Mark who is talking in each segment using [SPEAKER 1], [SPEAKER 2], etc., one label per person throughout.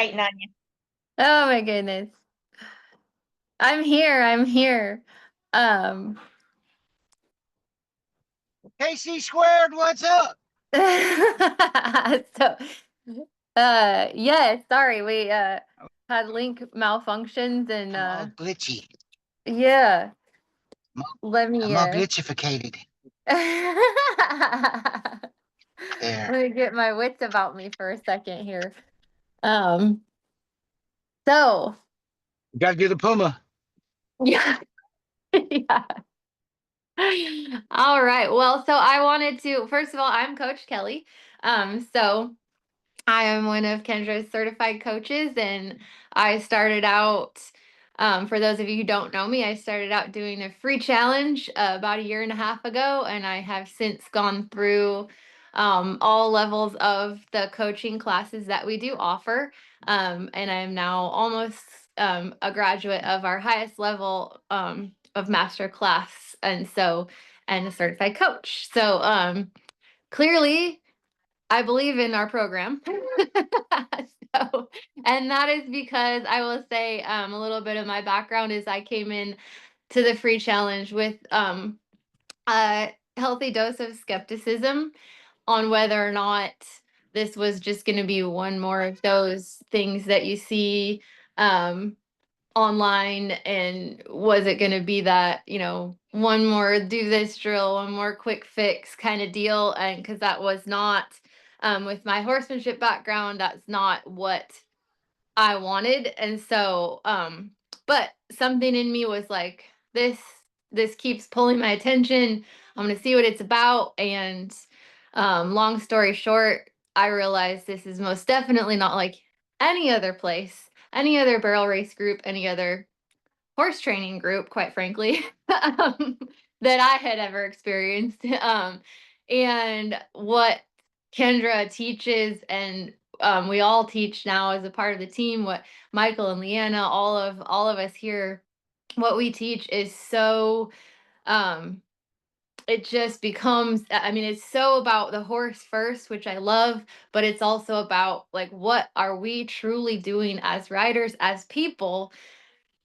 [SPEAKER 1] waiting on you.
[SPEAKER 2] Oh my goodness. I'm here. I'm here. Um
[SPEAKER 3] KC squared, what's up?
[SPEAKER 2] so yeah, sorry. We had link malfunctions and
[SPEAKER 3] I'm all glitchy.
[SPEAKER 2] yeah. Let
[SPEAKER 3] I'm
[SPEAKER 2] me
[SPEAKER 3] all glitchificated.
[SPEAKER 2] let
[SPEAKER 3] There.
[SPEAKER 2] me get my wits about me for a second here. Um so
[SPEAKER 3] You gotta do the Puma.
[SPEAKER 2] yeah. Yeah. All right. Well, so I wanted to, first of all, I'm Coach Kelly. So I am one of Kendra's certified coaches, and I started out, for those of you who don't know me, I started out doing a free challenge about a year and a half ago, and I have since gone through all levels of the coaching classes that we do offer. And I'm now almost a graduate of our highest level of master class, and a certified coach. So clearly, I believe in our program. So, and that is because I will say a little bit of my background is I came in to the free challenge with a healthy dose of skepticism on whether or not this was just going to be one more of those things that you see um, online, and was it going to be that, one more do this drill, one more quick fix kind of deal. And because that was not, with my horsemanship background, that's not what I wanted. And so but something in me was like, this keeps pulling my attention. I'm going to see what it's about. And long story short, I realized this is most definitely not like any other place, any other barrel race group, any other horse training group, quite frankly, that I had ever experienced. And what Kendra teaches, and we all teach now as a part of the team, what Michael and Leanna, all of us here, what we teach is so um, it just becomes, I mean, it's so about the horse first, which I love, but it's also about like, what are we truly doing as riders, as people,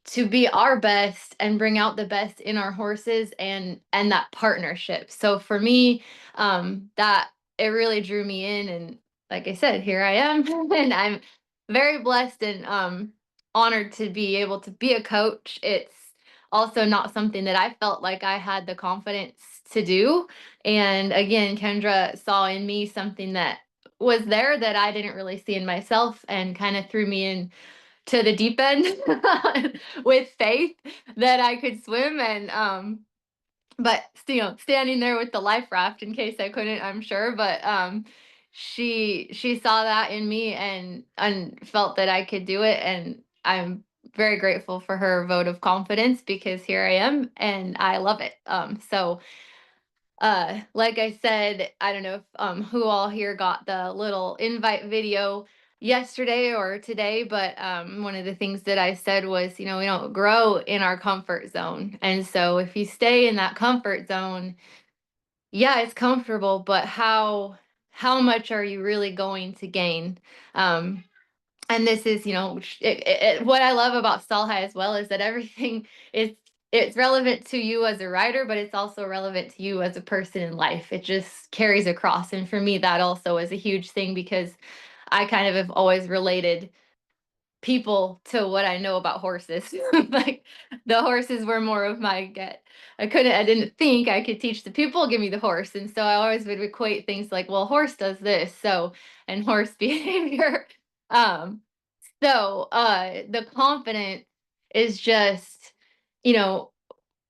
[SPEAKER 2] to be our best and bring out the best in our horses, and that partnership. So for me, that it really drew me in, and like I said, here I am. And I'm very blessed and honored to be able to be a coach. It's also not something that I felt like I had the confidence to do. And again, Kendra saw in me something that was there that I didn't really see in myself, and kind of threw me in to the deep end with faith that I could swim. And but standing there with the life raft in case I couldn't, I'm sure. But she saw that in me, and felt that I could do it. And I'm very grateful for her vote of confidence, because here I am and I love it. So like I said, I don't know if who all here got the little invite video yesterday or today, but one of the things that I said was, we don't grow in our comfort zone. And so if you stay in that comfort zone, yeah, it's comfortable, but how much are you really going to gain? Um and this is, what I love about stall high as well, is that everything is, it's relevant to you as a rider, but it's also relevant to you as a person in life. It just carries across. And for me, that also is a huge thing, because I kind of have always related people to what I know about horses. Like, the horses were more of my get. I didn't think I could teach the people, give me the horse. And so I always would equate things like, well, horse does this, so, and horse behavior. Um, the confidence is just, you know,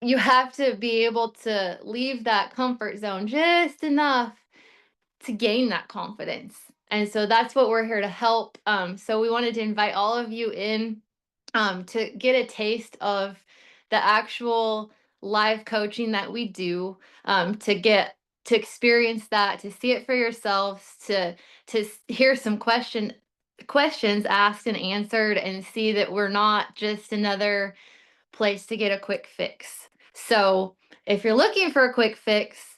[SPEAKER 2] you have to be able to leave that comfort zone just enough to gain that confidence. And so that's what we're here to help. So we wanted to invite all of you in to get a taste of the actual live coaching that we do, to experience that, to see it for yourselves, to hear some questions asked and answered, and see that we're not just another place to get a quick fix. So if you're looking for a quick fix,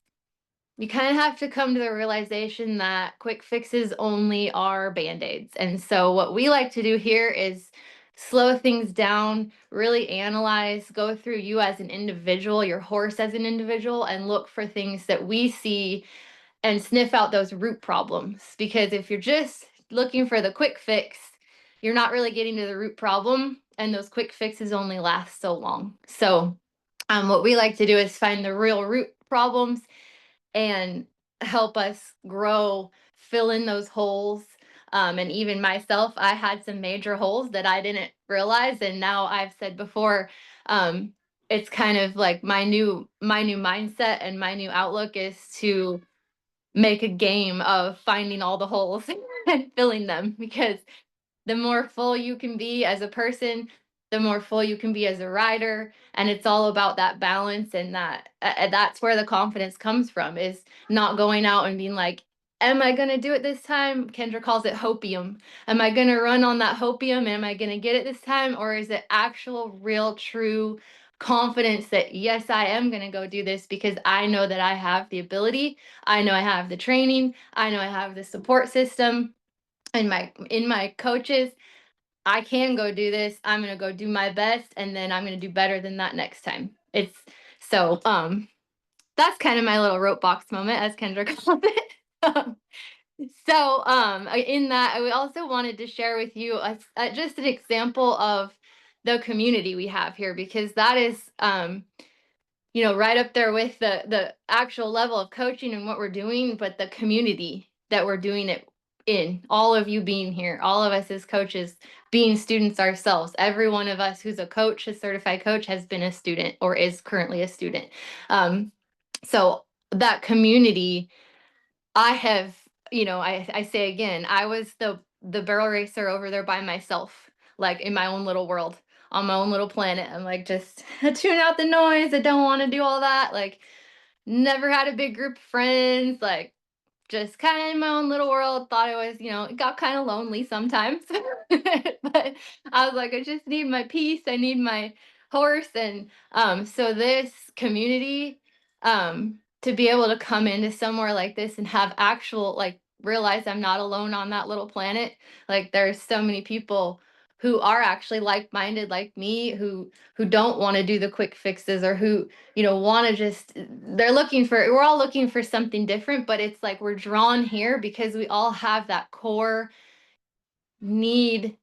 [SPEAKER 2] you kind of have to come to the realization that quick fixes only are band-aids. And so what we like to do here is slow things down, really analyze, go through you as an individual, your horse as an individual, and look for things that we see and sniff out those root problems. Because if you're just looking for the quick fix, you're not really getting to the root problem, and those quick fixes only last so long. So, what we like to do is find the real root problems and help us grow, fill in those holes. And even myself, I had some major holes that I didn't realize, and now I've said before, um, it's kind of like my new mindset and my new outlook is to make a game of finding all the holes and filling them, because the more full you can be as a person, the more full you can be as a rider, and it's all about that balance. And that's where the confidence comes from, is not going out and being like, am I going to do it this time? Kendra calls it hopium. Am I going to run on that hopium? Am I going to get it this time? Or is it actual real true confidence that yes, I am going to go do this because I know that I have the ability, I know I have the training, I know I have the support system and my coaches. I can go do this. I'm gonna go do my best, and then I'm gonna do better than that next time. It's so that's kind of my little rope box moment, as Kendra called it. Um, in that, I also wanted to share with you just an example of the community we have here, because that is right up there with the actual level of coaching and what we're doing, but the community that we're doing it in, all of you being here, all of us as coaches being students ourselves. Every one of us who's a coach, a certified coach, has been a student or is currently a student. Um, so that community, I have, I say again, I was the barrel racer over there by myself, like in my own little world, on my own little planet. I'm like, just tune out the noise. I don't want to do all that. Like, never had a big group of friends. Like, just kind of in my own little world. Thought it was, it got kind of lonely sometimes. But I was like, I just need my peace. I need my horse. And so this community, to be able to come into somewhere like this and have actual, like, realize I'm not alone on that little planet. Like, there's so many people who are actually like-minded like me, who don't want to do the quick fixes, or who want to just, we're all looking for something different, but it's like we're drawn here because we all have that core need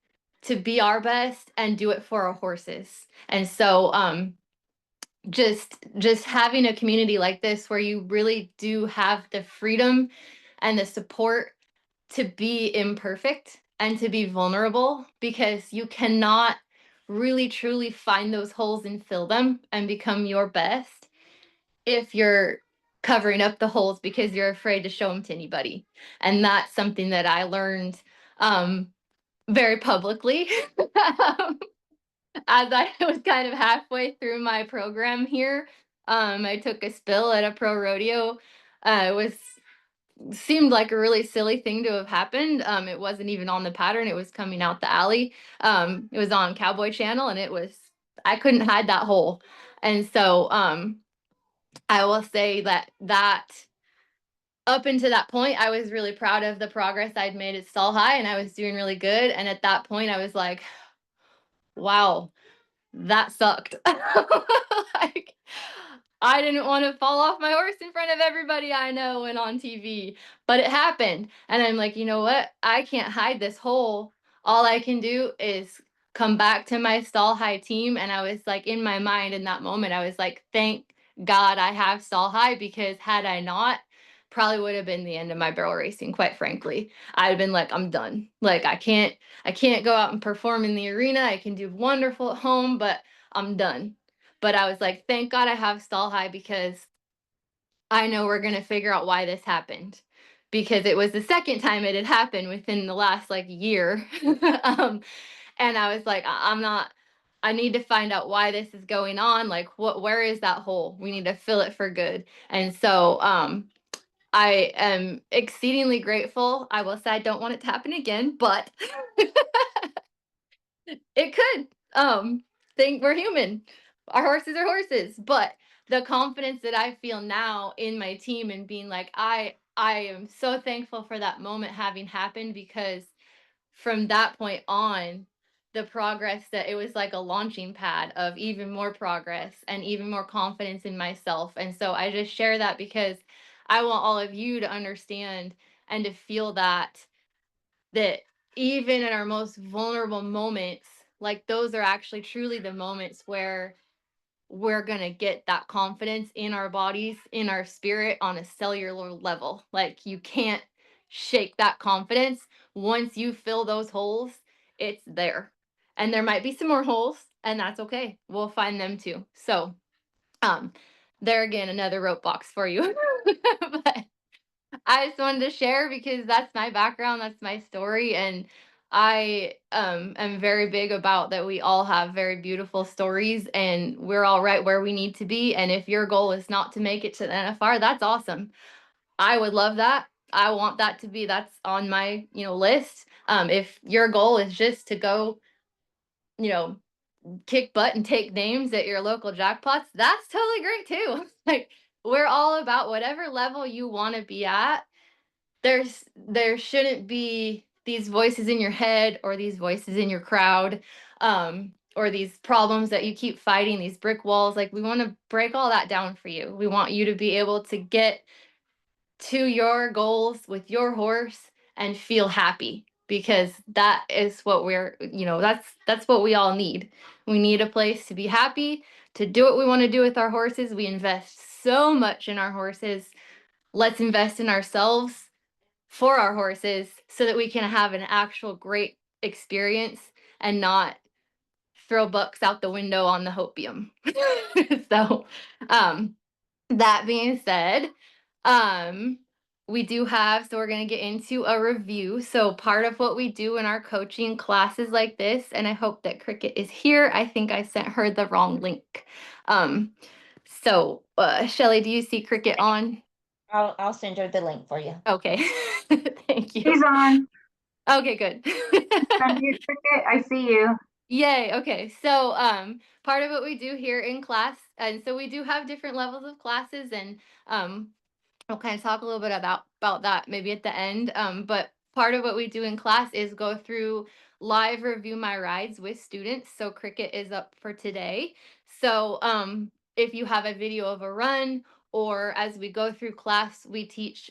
[SPEAKER 2] to be our best and do it for our horses. And so just having a community like this where you really do have the freedom and the support to be imperfect and to be vulnerable, because you cannot really truly find those holes and fill them and become your best if you're covering up the holes because you're afraid to show them to anybody. And that's something that I learned um, very publicly as I was kind of halfway through my program here. I took a spill at a pro rodeo. It was seemed like a really silly thing to have happened. It wasn't even on the pattern. It was coming out the alley. It was on Cowboy Channel, and I couldn't hide that hole. And so I will say that up until that point, I was really proud of the progress I'd made at Stall High, and I was doing really good. And at that point, I was like, wow, that sucked. Like, I didn't want to fall off my horse in front of everybody I know and on TV, but it happened. And I'm like, you know what? I can't hide this hole. All I can do is come back to my Stall High team. And I was like, in my mind in that moment, I was like, thank God I have Stall High, because had I not, probably would have been the end of my barrel racing, quite frankly. I'd have been like, I'm done. Like, I can't go out and perform in the arena. I can do wonderful at home, but I'm done. But I was like, thank God I have Stall High, because I know we're gonna figure out why this happened. Because it was the second time it had happened within the last like year. And I was like, I'm not, I need to find out why this is going on. Like, where is that hole? We need to fill it for good. And so I am exceedingly grateful. I will say I don't want it to happen again, but it could. Think we're human. Our horses are horses, but the confidence that I feel now in my team and being like, I am so thankful for that moment having happened, because from that point on, the progress, that it was like a launching pad of even more progress and even more confidence in myself. And so I just share that because I want all of you to understand and to feel that even in our most vulnerable moments, like those are actually truly the moments where we're going to get that confidence in our bodies, in our spirit, on a cellular level. Like you can't shake that confidence. Once you fill those holes, it's there. And there might be some more holes, and that's okay. We'll find them too. So, um, there again, another rope box for you. But I just wanted to share because that's my background, that's my story, and I am very big about that we all have very beautiful stories and we're all right where we need to be. And if your goal is not to make it to the NFR, that's awesome. I would love that. I want that to be, that's on my, list. If your goal is just to go, you know, kick butt and take names at your local jackpots, that's totally great too. Like we're all about whatever level you want to be at. There shouldn't be these voices in your head or these voices in your crowd, or these problems that you keep fighting, these brick walls. Like we want to break all that down for you. We want you to be able to get to your goals with your horse and feel happy, because that is what that's what we all need. We need a place to be happy, to do what we want to do with our horses. We invest so much in our horses. Let's invest in ourselves for our horses so that we can have an actual great experience and not throw bucks out the window on the hopium. So, um, that being said, um, we do have, so we're going to get into a review. So part of what we do in our coaching classes like this, and I hope that Cricket is here. I think I sent her the wrong link. Shelly, do you see Cricket on?
[SPEAKER 1] I'll send her the link for you.
[SPEAKER 2] Okay. Thank you.
[SPEAKER 4] He's on.
[SPEAKER 2] Okay, good.
[SPEAKER 4] Unmute Cricket. I see you.
[SPEAKER 2] Yay. Okay. So, part of what we do here in class, and so we do have different levels of classes, and we'll kind of talk a little bit about that maybe at the end. But part of what we do in class is go through live review my rides with students. So Cricket is up for today. So, if you have a video of a run, or as we go through class, we teach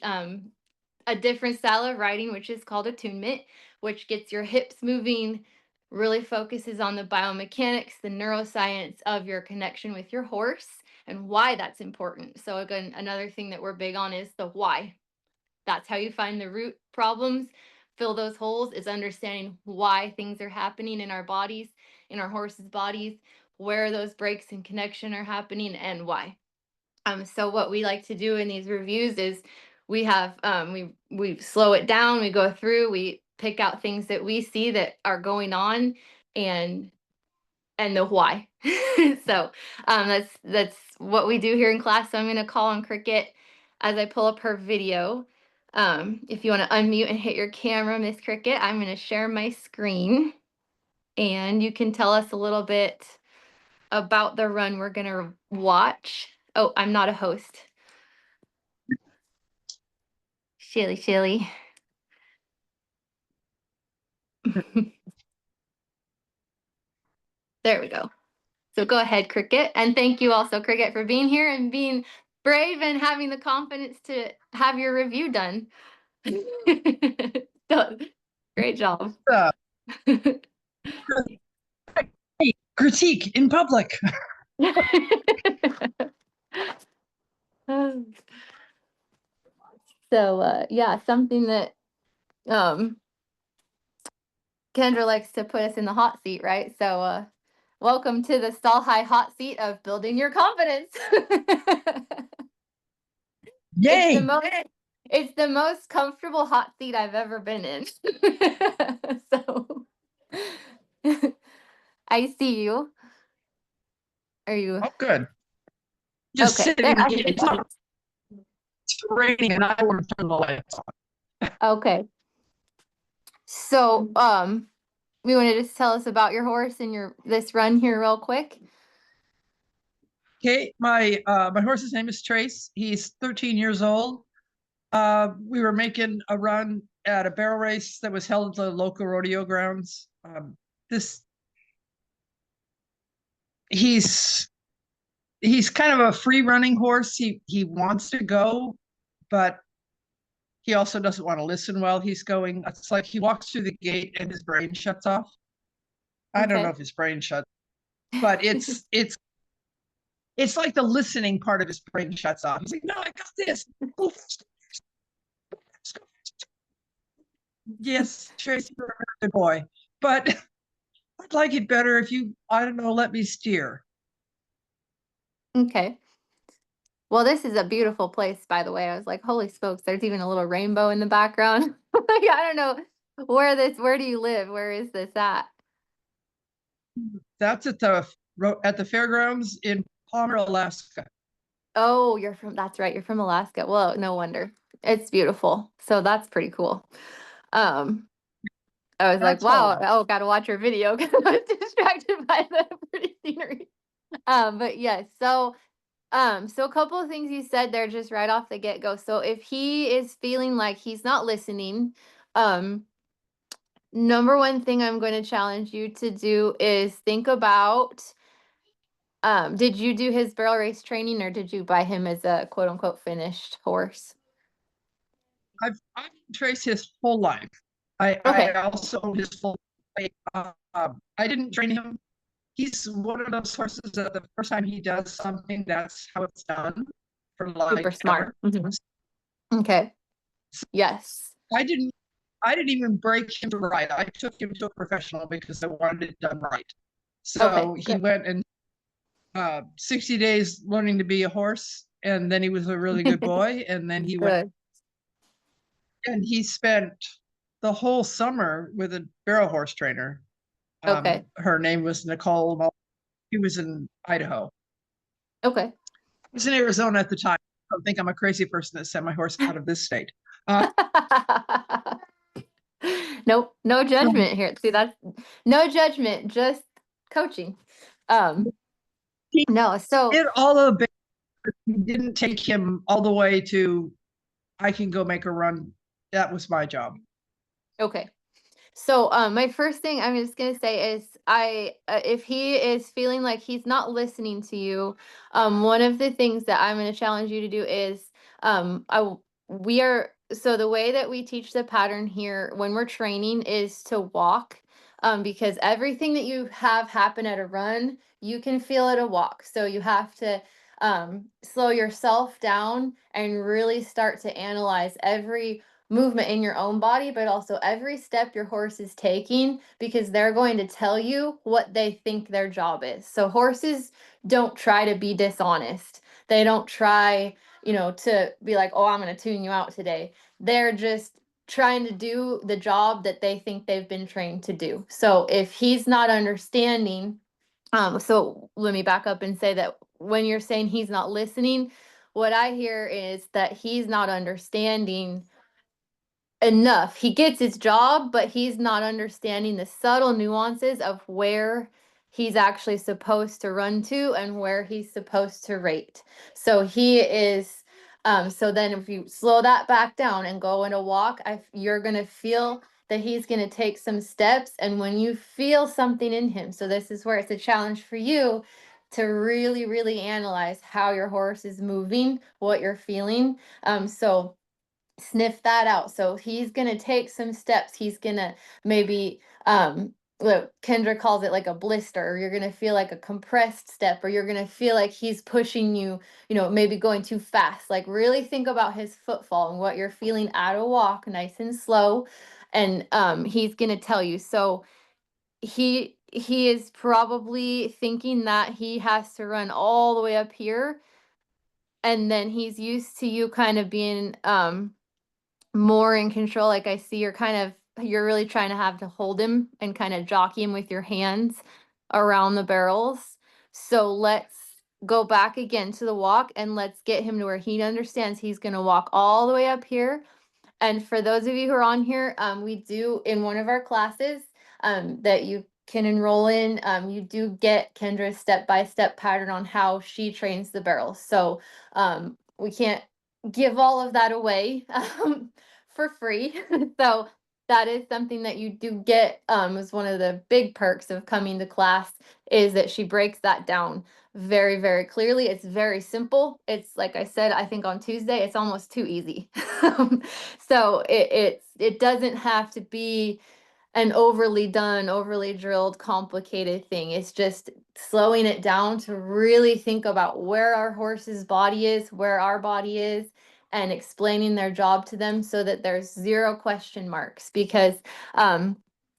[SPEAKER 2] a different style of riding, which is called attunement, which gets your hips moving, really focuses on the biomechanics, the neuroscience of your connection with your horse and why that's important. So again, another thing that we're big on is the why. That's how you find the root problems, fill those holes, is understanding why things are happening in our bodies, in our horses' bodies, where those breaks in connection are happening and why. So what we like to do in these reviews is we have we slow it down, we go through, we pick out things that we see that are going on, and the why. So that's what we do here in class. So I'm going to call on Cricket as I pull up her video. If you want to unmute and hit your camera, Miss Cricket, I'm going to share my screen, and you can tell us a little bit about the run we're going to watch. Oh, I'm not a host. Shilly. There we go. So go ahead, Cricket. And thank you also, Cricket, for being here and being brave and having the confidence to have your review done. So, great job.
[SPEAKER 5] Hey, critique in public.
[SPEAKER 2] So yeah, something that Kendra likes to put us in the hot seat, right? So welcome to the stall high hot seat of building your confidence.
[SPEAKER 5] Yay!
[SPEAKER 2] It's the most comfortable hot seat I've ever been in. So I see you. Are you
[SPEAKER 5] Oh, good. Just
[SPEAKER 2] okay?
[SPEAKER 5] sitting
[SPEAKER 2] There.
[SPEAKER 5] here. It's raining and I want to turn the lights on.
[SPEAKER 2] Okay. So you want to just tell us about your horse and this run here real quick?
[SPEAKER 5] Okay, my horse's name is Trace. He's 13 years old. We were making a run at a barrel race that was held at the local rodeo grounds. This he's kind of a free running horse. He wants to go, but he also doesn't want to listen while he's going. It's like he walks through the gate and his brain shuts off. I don't know
[SPEAKER 2] Okay.
[SPEAKER 5] if his brain shuts, but it's like the listening part of his brain shuts off. He's like, no, I got this. Yes, Tracy, you're a very good boy. But I'd like it better if you, I don't know, let me steer.
[SPEAKER 2] Okay. Well, this is a beautiful place, by the way. I was like, holy smokes, there's even a little rainbow in the background. Like, I don't know where do you live? Where is this at?
[SPEAKER 5] That's at the fairgrounds in Palmer, Alaska.
[SPEAKER 2] Oh, that's right. You're from Alaska. Well, no wonder. It's beautiful. So that's pretty cool. Um, I was like,
[SPEAKER 5] That's
[SPEAKER 2] wow,
[SPEAKER 5] home.
[SPEAKER 2] oh, gotta watch your video because I was distracted by the pretty scenery. But yes, so a couple of things you said there just right off the get-go. So if he is feeling like he's not listening, um, number one thing I'm going to challenge you to do is think about, did you do his barrel race training or did you buy him as a quote unquote finished horse?
[SPEAKER 5] I've traced his whole life. I
[SPEAKER 2] Okay,
[SPEAKER 5] also own his full life. I didn't train him. He's one of those horses that the first time he does something, that's how it's done for
[SPEAKER 2] super
[SPEAKER 5] like
[SPEAKER 2] smart.
[SPEAKER 5] ever.
[SPEAKER 2] Mhm. Okay, yes.
[SPEAKER 5] I didn't even break him to ride. I took him to a professional because I wanted it done right.
[SPEAKER 2] Okay,
[SPEAKER 5] So he
[SPEAKER 2] good.
[SPEAKER 5] went and 60 days learning to be a horse, and then he was a really good boy, and then he went
[SPEAKER 2] Good.
[SPEAKER 5] and he spent the whole summer with a barrel horse trainer.
[SPEAKER 2] Okay,
[SPEAKER 5] Her name was Nicole. He was in Idaho.
[SPEAKER 2] okay.
[SPEAKER 5] I was in Arizona at the time. I don't think I'm a crazy person that sent my horse out of this state. Uh,
[SPEAKER 2] Nope, no
[SPEAKER 5] so
[SPEAKER 2] judgment here. See, that's no judgment, just coaching. Um,
[SPEAKER 5] he
[SPEAKER 2] no, so
[SPEAKER 5] did all of the, he didn't take him all the way to, I can go make a run. That was my job.
[SPEAKER 2] okay. So, my first thing I'm just gonna say is, if he is feeling like he's not listening to you, one of the things that I'm gonna challenge you to do is, we are, so the way that we teach the pattern here when we're training is to walk, because everything that you have happen at a run, you can feel at a walk. So you have to, slow yourself down and really start to analyze every movement in your own body, but also every step your horse is taking, because they're going to tell you what they think their job is. So horses don't try to be dishonest. They don't try, to be like, oh, I'm going to tune you out today. They're just trying to do the job that they think they've been trained to do. So if he's not understanding, so let me back up and say that when you're saying he's not listening, what I hear is that he's not understanding enough. He gets his job, but he's not understanding the subtle nuances of where he's actually supposed to run to and where he's supposed to rate. So he is, so then if you slow that back down and go in a walk, you're going to feel that he's going to take some steps. And when you feel something in him, so this is where it's a challenge for you to really, really analyze how your horse is moving, what you're feeling. So sniff that out. So he's gonna take some steps. He's gonna maybe look, Kendra calls it like a blister, or you're gonna feel like a compressed step, or you're gonna feel like he's pushing you, maybe going too fast. Like really think about his footfall and what you're feeling at a walk, nice and slow. And he's gonna tell you. So he is probably thinking that he has to run all the way up here. And then he's used to you kind of being more in control. Like I see you're really trying to have to hold him and kind of jockey him with your hands around the barrels. So let's go back again to the walk and let's get him to where he understands he's going to walk all the way up here. And for those of you who are on here, we do in one of our classes that you can enroll in. You do get Kendra's step-by-step pattern on how she trains the barrels. So we can't give all of that away for free. So that is something that you do get, is one of the big perks of coming to class, is that she breaks that down very, very clearly. It's very simple. It's like I said, I think on Tuesday, it's almost too easy. So it doesn't have to be an overly done, overly drilled, complicated thing. It's just slowing it down to really think about where our horse's body is, where our body is, and explaining their job to them so that there's zero question marks, because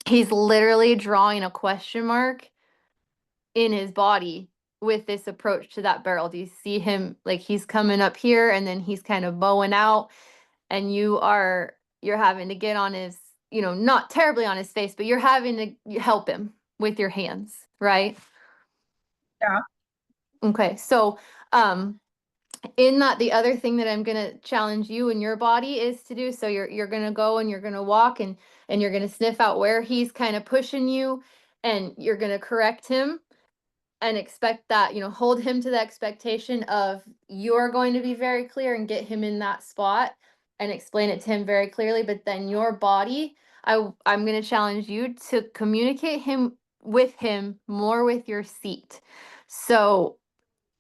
[SPEAKER 2] he's literally drawing a question mark in his body with this approach to that barrel. Do you see him? Like, he's coming up here and then he's kind of bowing out, and you're having to get on his, not terribly on his face, but you're having to help him with your hands, right?
[SPEAKER 5] Yeah.
[SPEAKER 2] Okay. So, in that, the other thing that I'm going to challenge you and your body is to do, so you're going to go and you're going to walk and you're going to sniff out where he's kind of pushing you, and you're going to correct him and expect that, hold him to the expectation of, you're going to be very clear and get him in that spot and explain it to him very clearly. But then your body, I'm going to challenge you to communicate with him more with your seat. So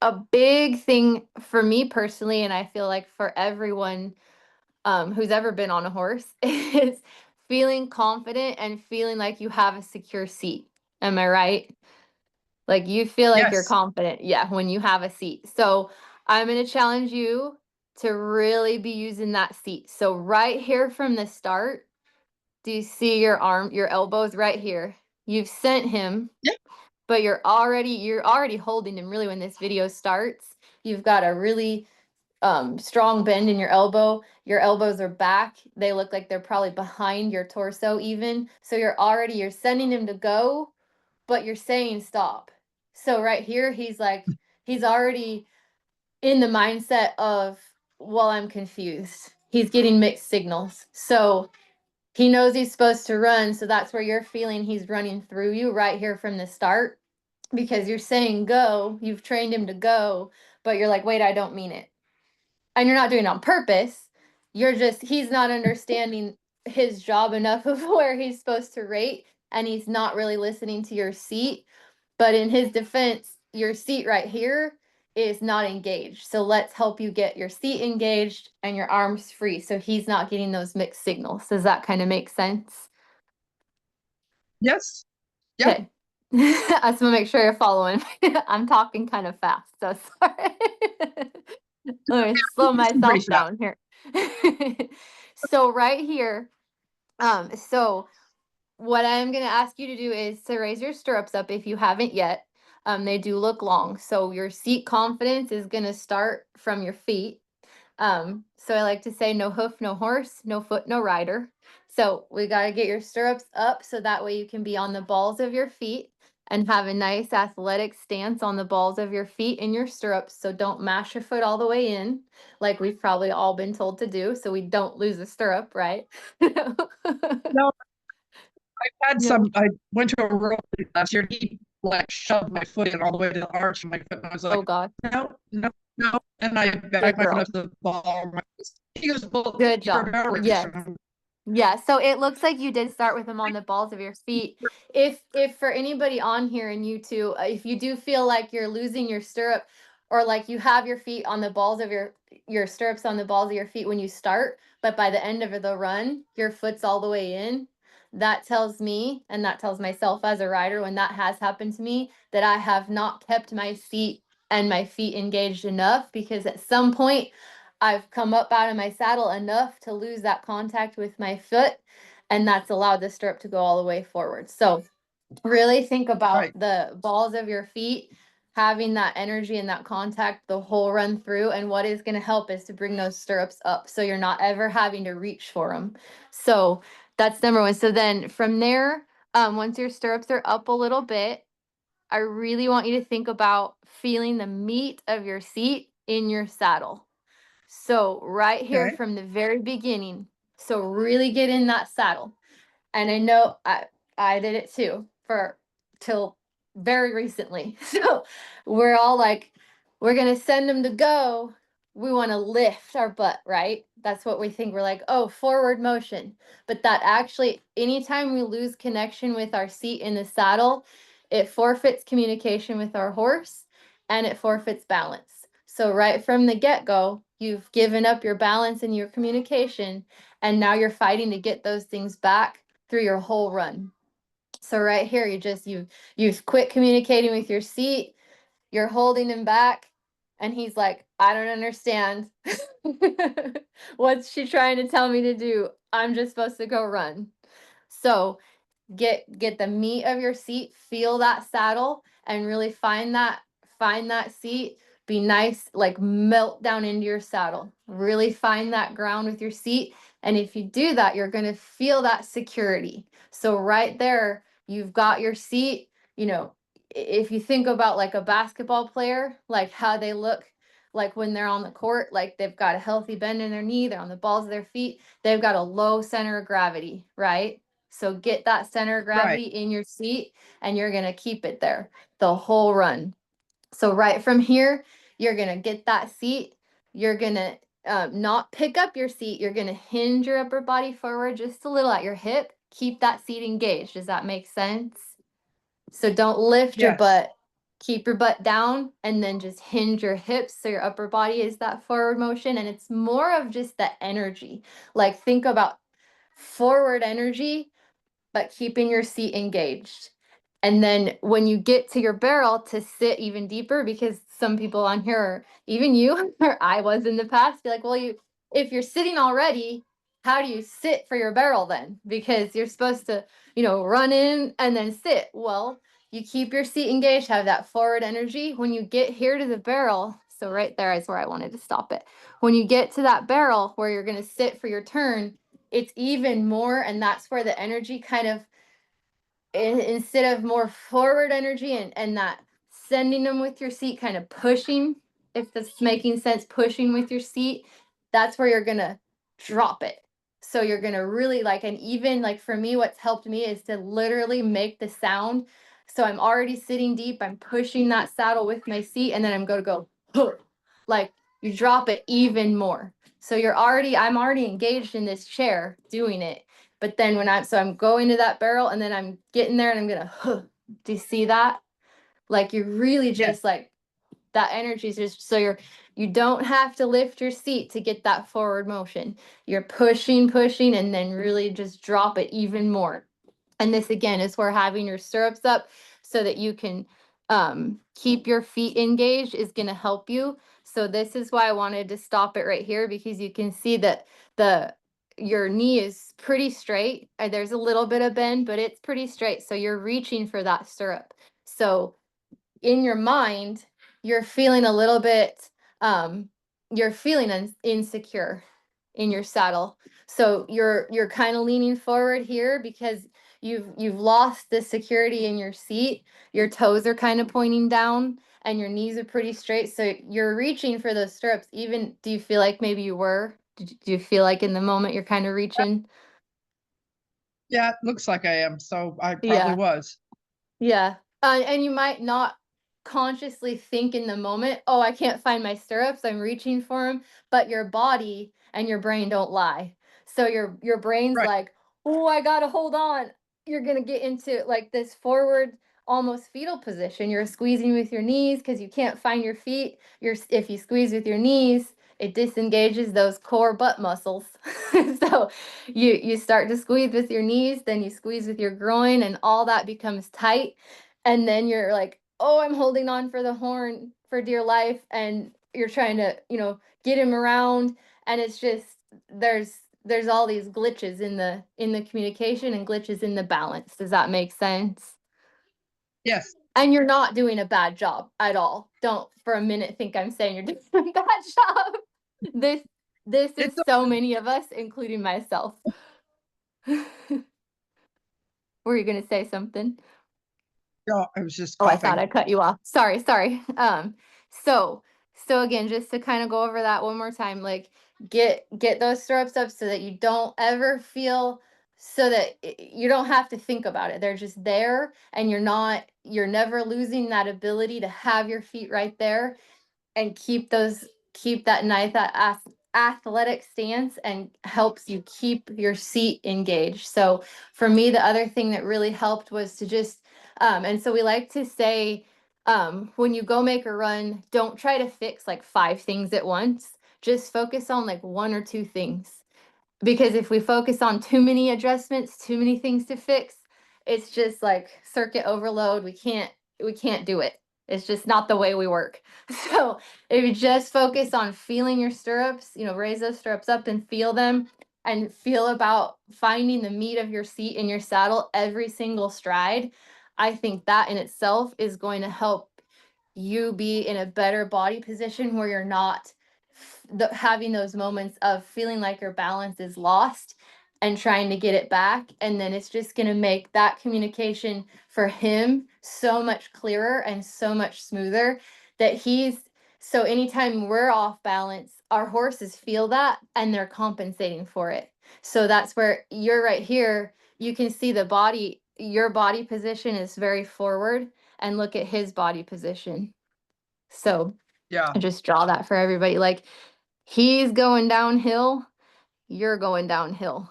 [SPEAKER 2] a big thing for me personally, and I feel like for everyone who's ever been on a horse, is feeling confident and feeling like you have a secure seat. Am I right? Like, you feel like you're
[SPEAKER 5] Yes.
[SPEAKER 2] confident, yeah, when you have a seat. So I'm going to challenge you to really be using that seat. So right here from the start, do you see your elbows right here? You've sent him.
[SPEAKER 5] Yep.
[SPEAKER 2] But you're already holding him really when this video starts. You've got a really strong bend in your elbow. Your elbows are back. They look like they're probably behind your torso even. So you're sending him to go, but you're saying stop. So right here, he's already in the mindset of, well, I'm confused. He's getting mixed signals. So he knows he's supposed to run. So that's where you're feeling he's running through you right here from the start, because you're saying go, you've trained him to go, but you're like, wait, I don't mean it. And you're not doing it on purpose. He's not understanding his job enough of where he's supposed to rate, and he's not really listening to your seat. But in his defense, your seat right here is not engaged. So let's help you get your seat engaged and your arms free, so he's not getting those mixed signals. Does that kind of make sense?
[SPEAKER 5] Yes. Yep.
[SPEAKER 2] Okay. I just want to make sure you're following. I'm talking kind of fast, so sorry. Let me slow myself down here. So right here, so what I'm going to ask you to do is to raise your stirrups up if you haven't yet. They do look long. So your seat confidence is going to start from your feet. So I like to say, no hoof, no horse, no foot, no rider. So we got to get your stirrups up so that way you can be on the balls of your feet and have a nice athletic stance on the balls of your feet in your stirrups. So don't mash your foot all the way in, like we've probably all been told to do, so we don't lose a stirrup, right?
[SPEAKER 5] No, I went to a rope last year. He like shoved my foot in all the way to the arch of my foot. And I was like,
[SPEAKER 2] Oh God.
[SPEAKER 5] no, no, no. And I backed my foot up to the ball. He goes, well,
[SPEAKER 2] Good job. Yes. Yeah, so it looks like you did start with them on the balls of your feet. If for anybody on here and you too, if you do feel like you're losing your stirrup, or like you have your feet on the balls of your stirrups on the balls of your feet when you start, but by the end of the run, your foot's all the way in, that tells me, and that tells myself as a rider when that has happened to me, that I have not kept my seat and my feet engaged enough, because at some point I've come up out of my saddle enough to lose that contact with my foot, and that's allowed the stirrup to go all the way forward. So really think about the balls of your feet having that energy and that contact the whole run through, and what is going to help is to bring those stirrups up so you're not ever having to reach for them. So that's number one. So then from there, once your stirrups are up a little bit, I really want you to think about feeling the meat of your seat in your saddle. So right here from the very beginning, so really get in that saddle. And I know I did it too. For till very recently. So we're all like, we're going to send them to go. We want to lift our butt, right? That's what we think. We're like, oh, forward motion. But that actually, anytime we lose connection with our seat in the saddle, it forfeits communication with our horse and it forfeits balance. So right from the get-go, you've given up your balance and your communication, and now you're fighting to get those things back through your whole run. So right here, you've quit communicating with your seat, you're holding him back, and he's like, I don't understand. What's she trying to tell me to do? I'm just supposed to go run. So get the meat of your seat, feel that saddle, and really find that seat. Be nice, like melt down into your saddle. Really find that ground with your seat. And if you do that, you're going to feel that security. So right there, you've got your seat. You know, if you think about like a basketball player, like how they look like when they're on the court, like they've got a healthy bend in their knee, they're on the balls of their feet, they've got a low center of gravity, right? So get that center of gravity in your seat, and you're going to keep it there the whole run. So right from here, you're going to get that seat. You're going to not pick up your seat. You're going to hinge your upper body forward just a little at your hip. Keep that seat engaged. Does that make sense? So don't lift your
[SPEAKER 5] Yes.
[SPEAKER 2] butt. Keep your butt down and then just hinge your hips so your upper body is that forward motion. And it's more of just the energy. Like think about forward energy, but keeping your seat engaged. And then when you get to your barrel to sit even deeper, because some people on here, or even you, or I was in the past, be like, well, if you're sitting already, how do you sit for your barrel then? Because you're supposed to, run in and then sit. Well, you keep your seat engaged, have that forward energy. When you get here to the barrel, so right there is where I wanted to stop it. When you get to that barrel where you're going to sit for your turn, it's even more, and that's where the energy kind of, instead of more forward energy and that sending them with your seat, kind of pushing, if that's making sense, pushing with your seat, that's where you're gonna drop it. So you're gonna really and even like for me, what's helped me is to literally make the sound. So I'm already sitting deep, I'm pushing that saddle with my seat, and then I'm gonna go like you drop it even more. So I'm already engaged in this chair doing it. But then I'm going to that barrel, and then I'm getting there and I'm gonna, do you see that? Like you're really just like that energy is just so you don't have to lift your seat to get that forward motion. You're pushing, and then really just drop it even more. And this again is where having your stirrups up so that you can keep your feet engaged is going to help you. So this is why I wanted to stop it right here, because you can see that your knee is pretty straight. There's a little bit of bend, but it's pretty straight. So you're reaching for that stirrup. So in your mind, you're feeling a little bit, you're feeling insecure in your saddle. So you're kind of leaning forward here because you've lost the security in your seat. Your toes are kind of pointing down and your knees are pretty straight. So you're reaching for those stirrups. Even, do you feel like maybe you were? Do you feel like in the moment you're kind of reaching?
[SPEAKER 5] Yeah, it looks like I am. So I probably
[SPEAKER 2] Yeah.
[SPEAKER 5] was.
[SPEAKER 2] Yeah. And you might not consciously think in the moment, oh, I can't find my stirrups, I'm reaching for them, but your body and your brain don't lie. So your brain's
[SPEAKER 5] Right.
[SPEAKER 2] like, oh, I gotta hold on. You're gonna get into like this forward, almost fetal position. You're squeezing with your knees because you can't find your feet. If you squeeze with your knees, it disengages those core butt muscles. So you start to squeeze with your knees, then you squeeze with your groin, and all that becomes tight. And then you're like, oh, I'm holding on for the horn for dear life, and you're trying to, get him around, and it's just there's all these glitches in the communication and glitches in the balance. Does that make sense?
[SPEAKER 5] Yes.
[SPEAKER 2] And you're not doing a bad job at all. Don't for a minute think I'm saying you're doing a bad job. This is so many of us, including myself. Were you gonna say something?
[SPEAKER 5] No, I was just
[SPEAKER 2] Oh, I thought
[SPEAKER 5] coughing.
[SPEAKER 2] I cut you off. Sorry. So again, just to kind of go over that one more time, like get those stirrups up so that you don't ever feel so that you don't have to think about it. They're just there, and you're never losing that ability to have your feet right there and keep that nice athletic stance, and helps you keep your seat engaged. So for me, the other thing that really helped was to just and so we like to say, when you go make a run, don't try to fix like 5 things at once. Just focus on like 1 or 2 things, because if we focus on too many adjustments, too many things to fix, it's just like circuit overload. We can't do it. It's just not the way we work. So if you just focus on feeling your stirrups, raise those stirrups up and feel them, and feel about finding the meat of your seat in your saddle every single stride, I think that in itself is going to help you be in a better body position, where you're not having those moments of feeling like your balance is lost and trying to get it back. And then it's just going to make that communication for him so much clearer and so much smoother, that so anytime we're off balance, our horses feel that and they're compensating for it. So that's where you're right here. You can see your body position is very forward, and look at his body position. So
[SPEAKER 5] Yeah.
[SPEAKER 2] I just draw that for everybody. Like, he's going downhill, you're going downhill.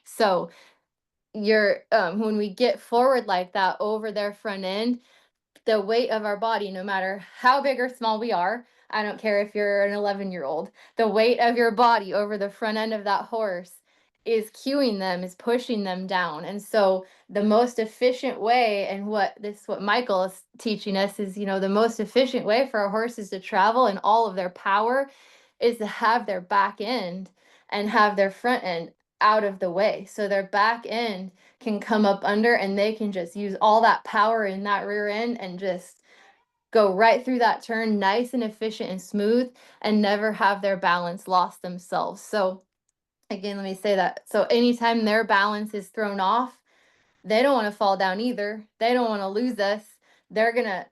[SPEAKER 2] So you're when we get forward like that over their front end, the weight of our body, no matter how big or small we are, I don't care if you're an 11-year-old, the weight of your body over the front end of that horse is cueing them, is pushing them down. And so the most efficient way, and what Michael is teaching us is, the most efficient way for our horses to travel and all of their power is to have their back end and have their front end out of the way. So their back end can come up under, and they can just use all that power in that rear end and just go right through that turn nice and efficient and smooth, and never have their balance lost themselves. So again, let me say that. So anytime their balance is thrown off, they don't want to fall down either. They don't want to lose us. They're going to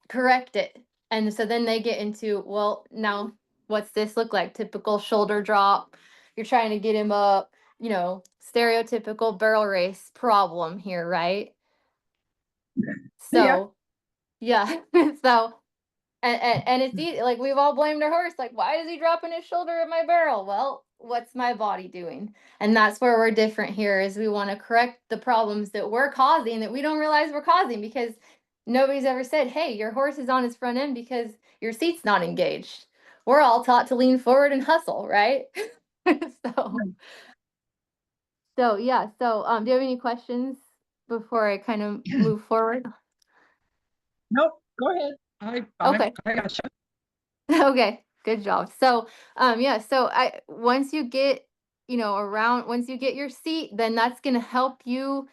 [SPEAKER 2] correct it. And so then they get into, well, now what's this look like? Typical shoulder drop. You're trying to get him up, stereotypical barrel race problem here, right?
[SPEAKER 5] Yeah.
[SPEAKER 2] So, yeah. So, and it's easy. Like, we've all blamed our horse. Like, why is he dropping his shoulder at my barrel? Well, what's my body doing? And that's where we're different here, is we want to correct the problems that we're causing, that we don't realize we're causing, because nobody's ever said, hey, your horse is on his front end because your seat's not engaged. We're all taught to lean forward and hustle, right? so so yeah. So do you have any questions before I kind of move forward?
[SPEAKER 5] Nope. Go ahead.
[SPEAKER 2] Okay.
[SPEAKER 5] I got you.
[SPEAKER 2] Okay, good job. So, yeah, so once you get, once you get your seat, then that's going to help you,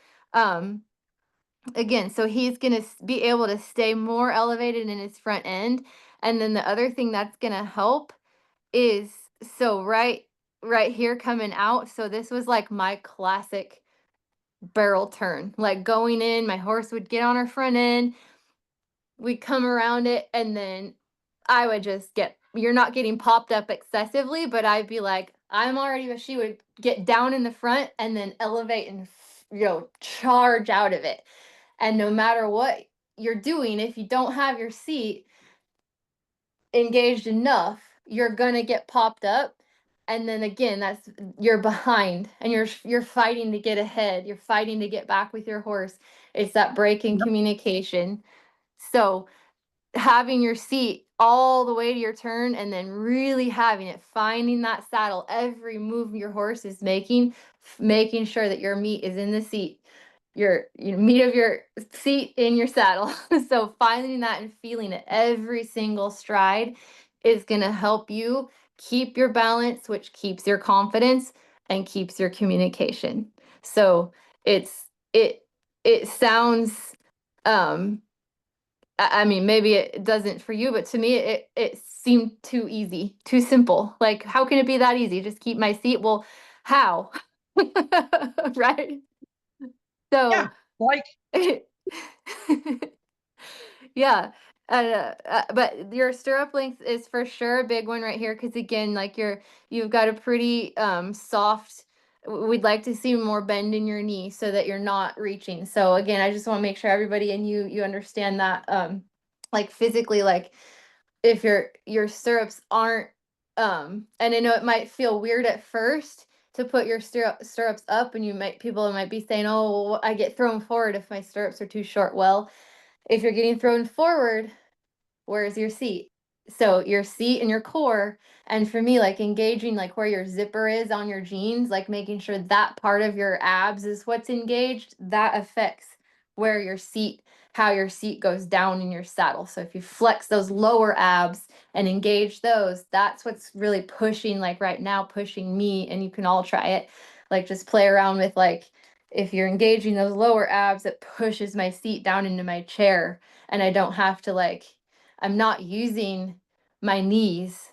[SPEAKER 2] again, so he's going to be able to stay more elevated in his front end. And then the other thing that's going to help is, so right here coming out. So this was like my classic barrel turn, like going in, my horse would get on her front end, we'd come around it, and then I would just you're not getting popped up excessively, but I'd be like, she would get down in the front and then elevate and, charge out of it. And no matter what you're doing, if you don't have your seat engaged enough, you're going to get popped up. And then again, you're behind, and you're fighting to get ahead. You're fighting to get back with your horse. It's that break in communication. So having your seat all the way to your turn, and then really having it, finding that saddle, every move your horse is making sure that your meat is in the seat, your meat of your seat in your saddle. So finding that and feeling it every single stride is going to help you keep your balance, which keeps your confidence and keeps your communication. So it sounds, I mean, maybe it doesn't for you, but to me, it seemed too easy, too simple. Like, how can it be that easy? Just keep my seat. Well, how? Right?
[SPEAKER 5] Yeah.
[SPEAKER 2] So,
[SPEAKER 5] Like,
[SPEAKER 2] yeah. But your stirrup length is for sure a big one right here, because again, like you've got a pretty soft we'd like to see more bend in your knee so that you're not reaching. So again, I just want to make sure everybody and you understand that, like physically, like if your stirrups aren't, and I know it might feel weird at first to put your stirrups up, and people might be saying, oh, well, I get thrown forward if my stirrups are too short. Well, if you're getting thrown forward, where's your seat? So your seat and your core, and for me, like engaging like where your zipper is on your jeans, like making sure that part of your abs is what's engaged, that affects where your seat, how your seat goes down in your saddle. So if you flex those lower abs and engage those, that's what's really pushing, like right now, pushing me, and you can all try it. Like just play around with like, if you're engaging those lower abs, it pushes my seat down into my chair, and I don't have to like, I'm not using my knees.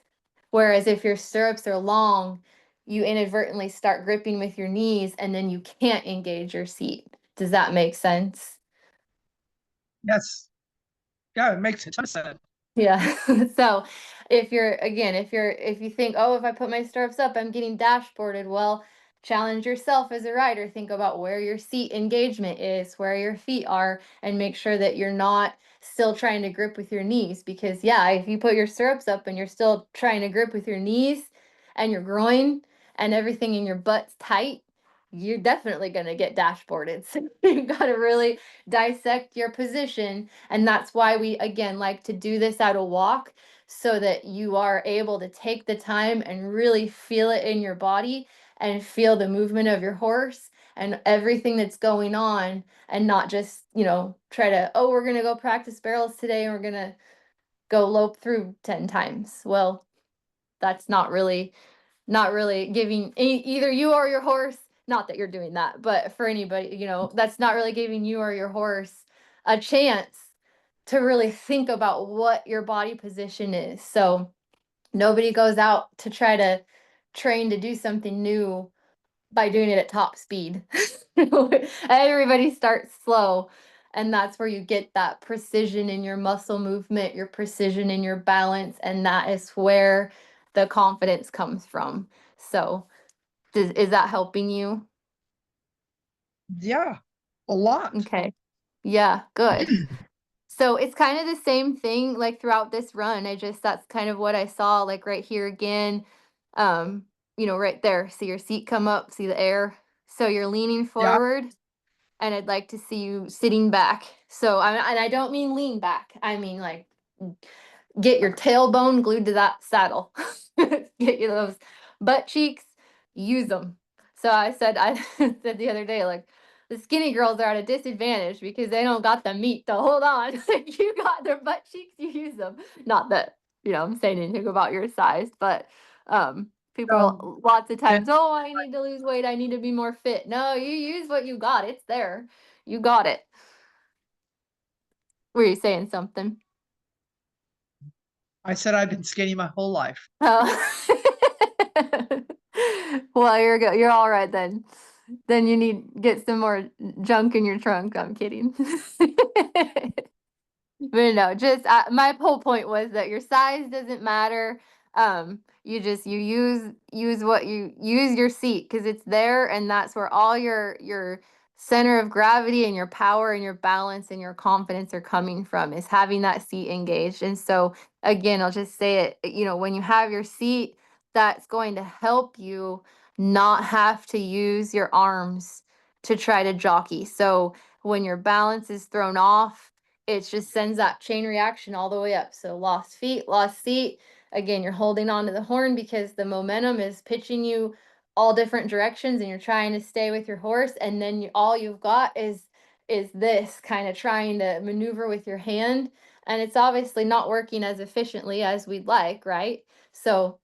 [SPEAKER 2] Whereas if your stirrups are long, you inadvertently start gripping with your knees and then you can't engage your seat. Does that make sense?
[SPEAKER 5] Yes. Yeah, it makes a ton of sense.
[SPEAKER 2] Yeah. So if you're, again, if you think, oh, if I put my stirrups up, I'm getting dashboarded. Well, challenge yourself as a rider. Think about where your seat engagement is, where your feet are, and make sure that you're not still trying to grip with your knees. Because yeah, if you put your stirrups up and you're still trying to grip with your knees and your groin and everything in your butt's tight, you're definitely going to get dashboarded. So you've got to really dissect your position. And that's why we, again, like to do this at a walk, so that you are able to take the time and really feel it in your body and feel the movement of your horse and everything that's going on, and not just, try to, oh, we're going to go practice barrels today and we're going to go lope through 10 times. Well, that's not really giving either you or your horse, not that you're doing that, but for anybody, that's not really giving you or your horse a chance to really think about what your body position is. So nobody goes out to try to train to do something new by doing it at top speed. Everybody starts slow. And that's where you get that precision in your muscle movement, your precision in your balance. And that is where the confidence comes from. So, is that helping you?
[SPEAKER 5] Yeah, a lot.
[SPEAKER 2] Okay. Yeah, good. So it's kind of the same thing like throughout this run. That's kind of what I saw, like right here again. Right there. See your seat come up, see the air. So you're leaning
[SPEAKER 5] Yeah.
[SPEAKER 2] forward, and I'd like to see you sitting back. So and I don't mean lean back. I mean like get your tailbone glued to that saddle. Get you those butt cheeks, use them. So I said the other day, like, the skinny girls are at a disadvantage because they don't got the meat to hold on. You got their butt cheeks, you use them. Not that, I'm saying anything about your size, but people lots of
[SPEAKER 5] Yeah,
[SPEAKER 2] times, oh, I need to lose weight, I need to be more fit. No, you use what you got. It's there. You got it. Were you saying something?
[SPEAKER 5] I said I've been skinny my whole life.
[SPEAKER 2] Oh. Well, you're all right then. Then you need get some more junk in your trunk. I'm kidding. But no, just my whole point was that your size doesn't matter. You use what you use your seat because it's there, and that's where all your center of gravity and your power and your balance and your confidence are coming from, is having that seat engaged. And so again, I'll just say it, when you have your seat, that's going to help you not have to use your arms to try to jockey. So when your balance is thrown off, it just sends that chain reaction all the way up. So lost feet, lost seat. Again, you're holding on to the horn because the momentum is pitching you all different directions, and you're trying to stay with your horse. And then all you've got is this kind of trying to maneuver with your hand, and it's obviously not working as efficiently as we'd like, right? So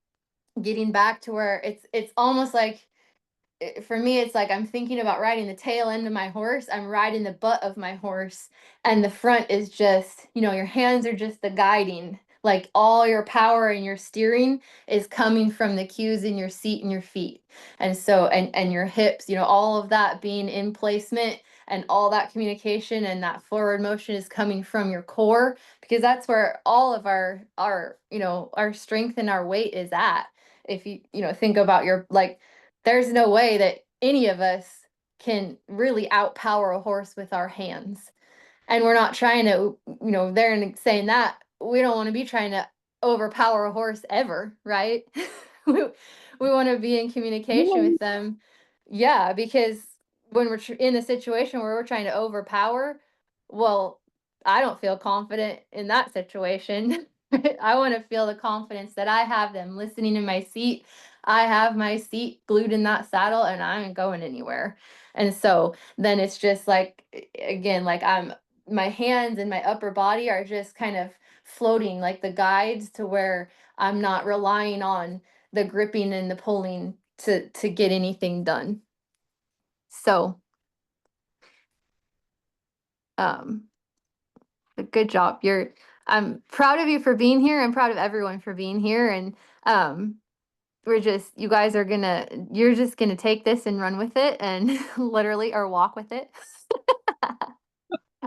[SPEAKER 2] getting back to where it's almost like, for me, it's like I'm thinking about riding the tail end of my horse. I'm riding the butt of my horse, and the front is just, your hands are just the guiding. Like all your power and your steering is coming from the cues in your seat and your feet. And so, and your hips, all of that being in placement, and all that communication and that forward motion is coming from your core, because that's where all of our strength and our weight is at. If you think about your, like, there's no way that any of us can really outpower a horse with our hands. And we're not trying to, there and saying that we don't want to be trying to overpower a horse ever, right? we we want to be in communication with them. Yeah, because when we're in a situation where we're trying to overpower, well, I don't feel confident in that situation. I want to feel the confidence that I have them listening in my seat. I have my seat glued in that saddle and I ain't going anywhere. And so then it's just like, again, like my hands and my upper body are just kind of floating like the guides to where I'm not relying on the gripping and the pulling to get anything done. So but good job. I'm proud of you for being here. I'm proud of everyone for being here. And you're just gonna take this and run with it and literally or walk with it.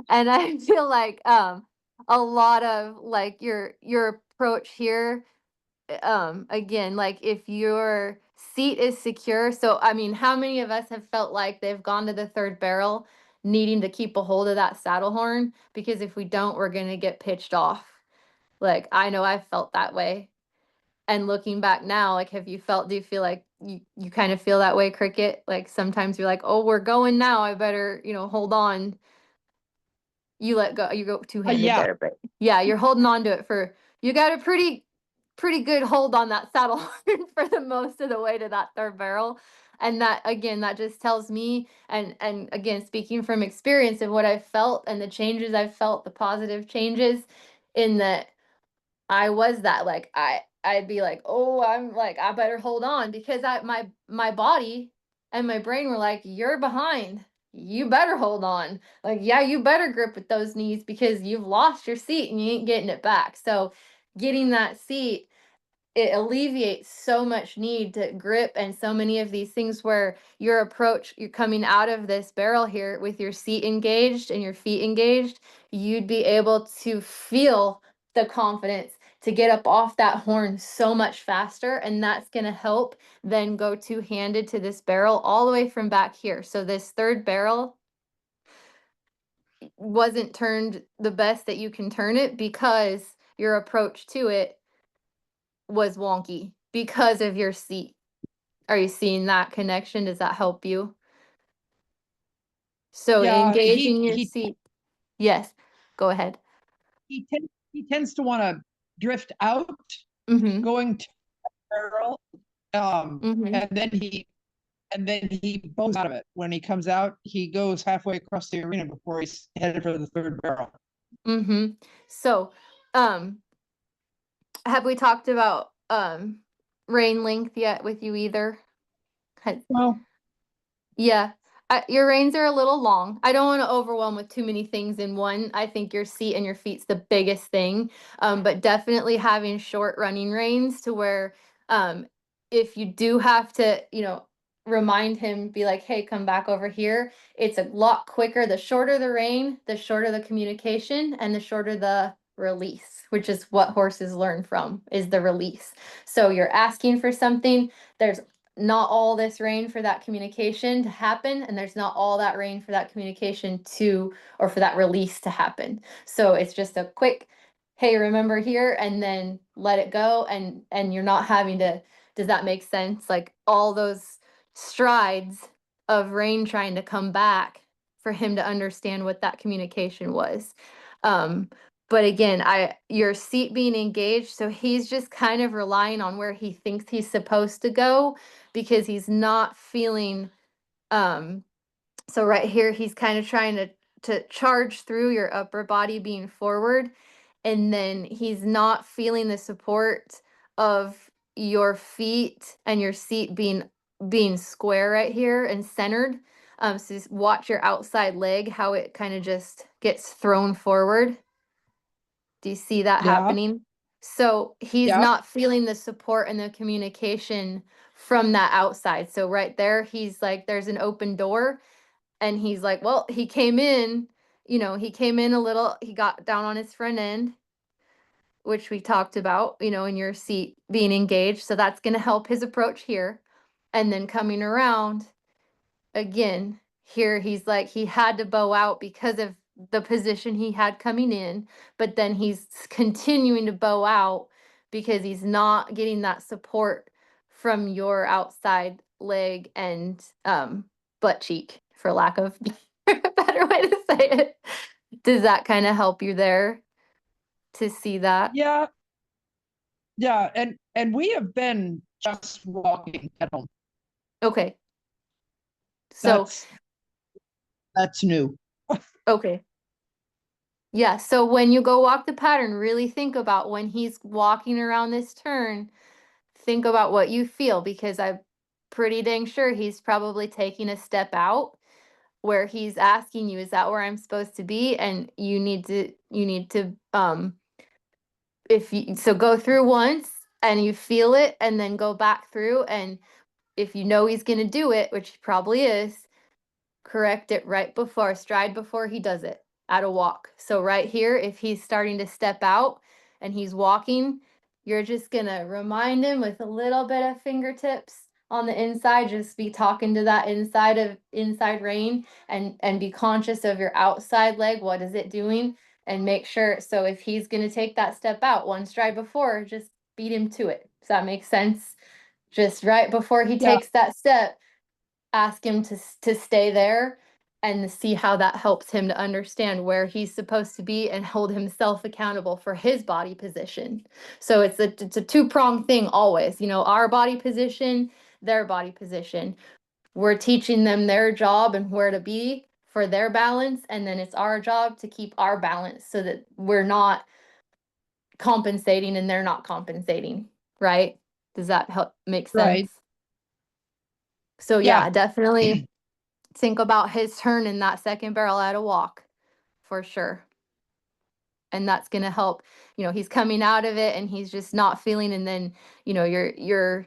[SPEAKER 2] And I feel like a lot of like your approach here, again, like if your seat is secure. So I mean, how many of us have felt like they've gone to the third barrel needing to keep a hold of that saddle horn? Because if we don't, we're gonna get pitched off. Like I know I've felt that way. And looking back now, like do you feel like you kind of feel that way, Cricket? Like sometimes you're like, oh, we're going now. I better, hold on. You let go, you go two-handed
[SPEAKER 5] Yeah.
[SPEAKER 2] there, but yeah, you're holding on to it you got a pretty good hold on that saddle horn for the most of the way to that third barrel. And that again, that just tells me, and again, speaking from experience of what I've felt and the changes I've felt, the positive changes, in that I was that like I'd be like, oh, I'm like, I better hold on because my body and my brain were like, you're behind. You better hold on. Like, yeah, you better grip with those knees because you've lost your seat and you ain't getting it back. So getting that seat, it alleviates so much need to grip and so many of these things where your approach, you're coming out of this barrel here with your seat engaged and your feet engaged, you'd be able to feel the confidence to get up off that horn so much faster. And that's going to help then go two-handed to this barrel all the way from back here. So this third barrel wasn't turned the best that you can turn it because your approach to it was wonky because of your seat. Are you seeing that connection? Does that help you? So
[SPEAKER 5] Yeah,
[SPEAKER 2] engaging your seat. Yes, go ahead.
[SPEAKER 5] he tends to want to drift out,
[SPEAKER 2] Mm-hmm.
[SPEAKER 5] going to the barrel,
[SPEAKER 2] Mm-hmm.
[SPEAKER 5] and then he bows out of it. When he comes out, he goes halfway across the arena before he's headed for the third barrel.
[SPEAKER 2] Mm-hmm. So, have we talked about rein length yet with you either?
[SPEAKER 5] Well,
[SPEAKER 2] Yeah. Your reins are a little long. I don't want to overwhelm with too many things in one. I think your seat and your feet's the biggest thing. But definitely having short running reins to where if you do have to, remind him, be like, hey, come back over here. It's a lot quicker. The shorter the rein, the shorter the communication and the shorter the release, which is what horses learn from, is the release. So you're asking for something, there's not all this rein for that communication to happen, and there's not all that rein for that communication or for that release to happen. So it's just a quick, hey, remember here, and then let it go, and you're not having to, does that make sense? Like all those strides of rein trying to come back for him to understand what that communication was. But again, your seat being engaged, so he's just kind of relying on where he thinks he's supposed to go because he's not feeling so right here he's kind of trying to charge through your upper body being forward, and then he's not feeling the support of your feet and your seat being square right here and centered. So just watch your outside leg, how it kind of just gets thrown forward. Do you see that
[SPEAKER 5] yeah,
[SPEAKER 2] happening? So he's
[SPEAKER 5] yeah,
[SPEAKER 2] not feeling the support and the communication from that outside. So right there, he's like, there's an open door, and he's like, well, he came in, he came in a little, he got down on his front end, which we talked about, in your seat being engaged. So that's going to help his approach here. And then coming around, again, here he's like, he had to bow out because of the position he had coming in, but then he's continuing to bow out because he's not getting that support from your outside leg and butt cheek, for lack of a better way to say it. Does that kind of help you there to see that?
[SPEAKER 5] Yeah, yeah, and we have been just walking at home.
[SPEAKER 2] Okay. So,
[SPEAKER 5] That's new.
[SPEAKER 2] okay. Yeah, so when you go walk the pattern, really think about when he's walking around this turn, think about what you feel, because I'm pretty dang sure he's probably taking a step out where he's asking you, is that where I'm supposed to be? And you need to if you so go through once and you feel it and then go back through, and if you know he's going to do it, which he probably is, correct it right before, stride before he does it at a walk. So right here, if he's starting to step out and he's walking, you're just gonna remind him with a little bit of fingertips on the inside, just be talking to that inside rein, and be conscious of your outside leg. What is it doing? And make sure, so if he's gonna take that step out one stride before, just beat him to it. Does that make sense? Just right before he
[SPEAKER 5] Yeah.
[SPEAKER 2] takes that step, ask him to stay there and see how that helps him to understand where he's supposed to be and hold himself accountable for his body position. So it's a two-pronged thing always, our body position, their body position. We're teaching them their job and where to be for their balance, and then it's our job to keep our balance so that we're not compensating and they're not compensating, right? Does that help make sense?
[SPEAKER 5] Right.
[SPEAKER 2] So
[SPEAKER 5] Yeah.
[SPEAKER 2] yeah, definitely think about his turn in that second barrel at a walk for sure. And that's going to help, he's coming out of it and he's just not feeling, and then, you're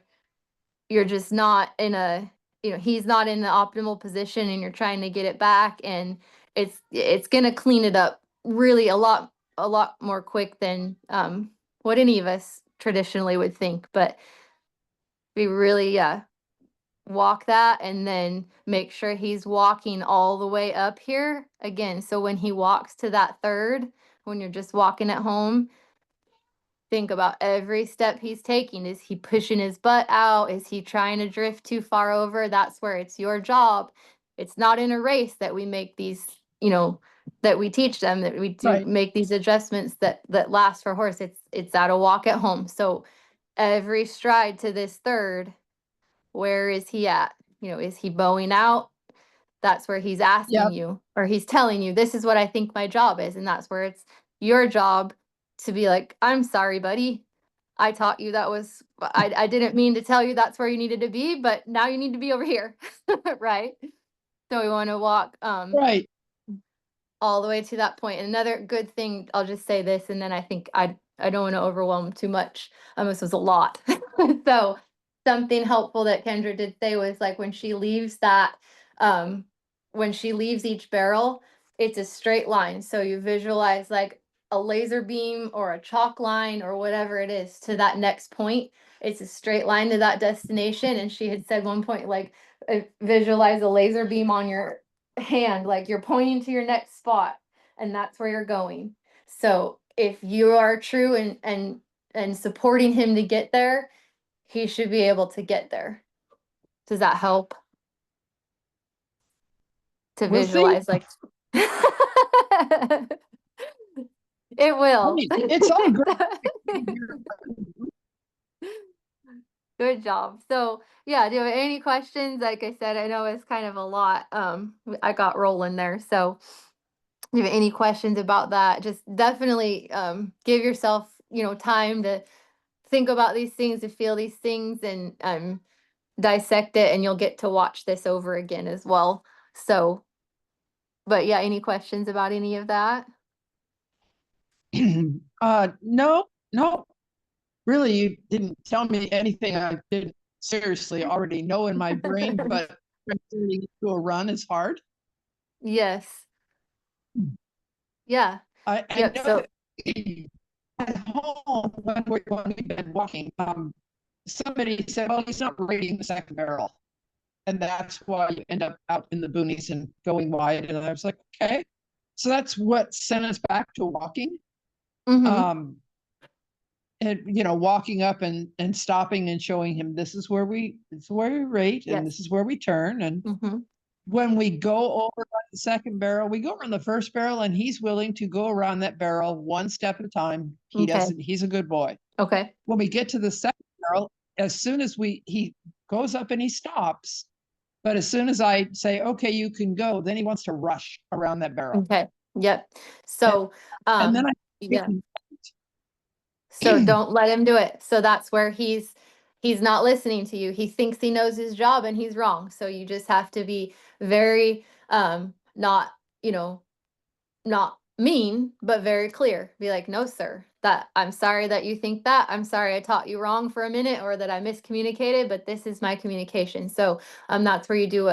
[SPEAKER 2] just not in a, he's not in the optimal position and you're trying to get it back, and it's going to clean it up really a lot more quick than what any of us traditionally would think. But we really walk that, and then make sure he's walking all the way up here again. So when he walks to that third, when you're just walking at home, think about every step he's taking. Is he pushing his butt out? Is he trying to drift too far over? That's where it's your job. It's not in a race that we make these, that we teach them, that we do
[SPEAKER 5] Right.
[SPEAKER 2] make these adjustments that last for a horse. It's at a walk at home. So every stride to this third, where is he at? Is he bowing out? That's where he's asking
[SPEAKER 5] Yep.
[SPEAKER 2] you, or he's telling you, this is what I think my job is. And that's where it's your job to be like, I'm sorry, buddy. I taught you I didn't mean to tell you that's where you needed to be, but now you need to be over here. Right. So we want to walk
[SPEAKER 5] Right.
[SPEAKER 2] all the way to that point. And another good thing, I'll just say this, and then I think I don't want to overwhelm too much. This was a lot. So something helpful that Kendra did say was, like, when she leaves each barrel, it's a straight line. So you visualize like a laser beam or a chalk line or whatever it is to that next point. It's a straight line to that destination. And she had said one point, like, visualize a laser beam on your hand, like you're pointing to your next spot, and that's where you're going. So if you are true and supporting him to get there, he should be able to get there. Does that help to
[SPEAKER 5] We'll see.
[SPEAKER 2] visualize? Like, it will.
[SPEAKER 5] It's all great.
[SPEAKER 2] Good job. So yeah, do you have any questions? Like I said, I know it's kind of a lot. I got rolling there. So do you have any questions about that? Just definitely give yourself, time to think about these things, to feel these things, and dissect it, and you'll get to watch this over again as well. So, but yeah, any questions about any of that?
[SPEAKER 5] No, no, really, you didn't tell me anything I didn't seriously already know in my brain, but translating into a run is hard.
[SPEAKER 2] Yes. Yeah.
[SPEAKER 5] I
[SPEAKER 2] Yep.
[SPEAKER 5] know
[SPEAKER 2] So
[SPEAKER 5] that at home when we've been walking, somebody said, "Well, he's not rating the second barrel." And that's why you end up out in the boonies and going wide. And I was like, okay. So that's what sent us back to walking.
[SPEAKER 2] Mhm.
[SPEAKER 5] And walking up and stopping and showing him this is where we rate and
[SPEAKER 2] Yes.
[SPEAKER 5] this is where we turn. And
[SPEAKER 2] Mhm.
[SPEAKER 5] when we go over on the second barrel, we go around the first barrel, and he's willing to go around that barrel one step at a time. He
[SPEAKER 2] Okay.
[SPEAKER 5] doesn't, he's a good boy.
[SPEAKER 2] Okay.
[SPEAKER 5] When we get to the second barrel, as soon as he goes up and he stops, but as soon as I say, okay, you can go, then he wants to rush around that barrel.
[SPEAKER 2] Okay. Yep. So,
[SPEAKER 5] And then
[SPEAKER 2] yeah. So don't let him do it. So that's where he's not listening to you. He thinks he knows his job and he's wrong. So you just have to be very not, not mean, but very clear. Be like, no, sir, that I'm sorry that you think that. I'm sorry I taught you wrong for a minute or that I miscommunicated, but this is my communication. So that's where you do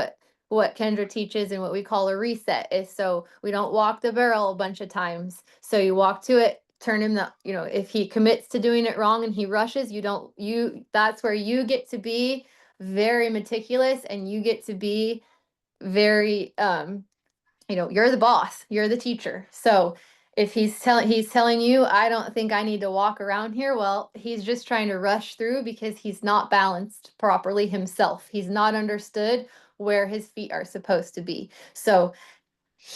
[SPEAKER 2] what Kendra teaches and what we call a reset is so we don't walk the barrel a bunch of times. So you walk to it, turn him if he commits to doing it wrong and he rushes, that's where you get to be very meticulous and you get to be very you're the boss, you're the teacher. So if he's telling you, I don't think I need to walk around here, well, he's just trying to rush through because he's not balanced properly himself. He's not understood where his feet are supposed to be. So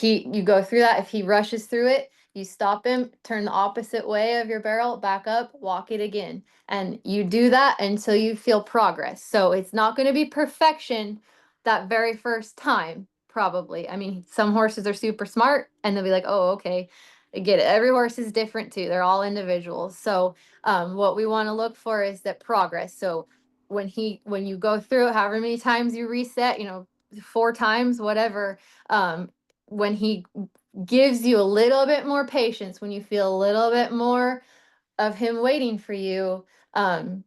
[SPEAKER 2] you go through that. If he rushes through it, you stop him, turn the opposite way of your barrel, back up, walk it again. And you do that until you feel progress. So it's not going to be perfection that very first time, probably. I mean, some horses are super smart and they'll be like, oh, okay, I get it. Every horse is different too. They're all individuals. So what we want to look for is that progress. So when you go through it, however many times you reset, 4 times, whatever, when he gives you a little bit more patience, when you feel a little bit more of him waiting for you, and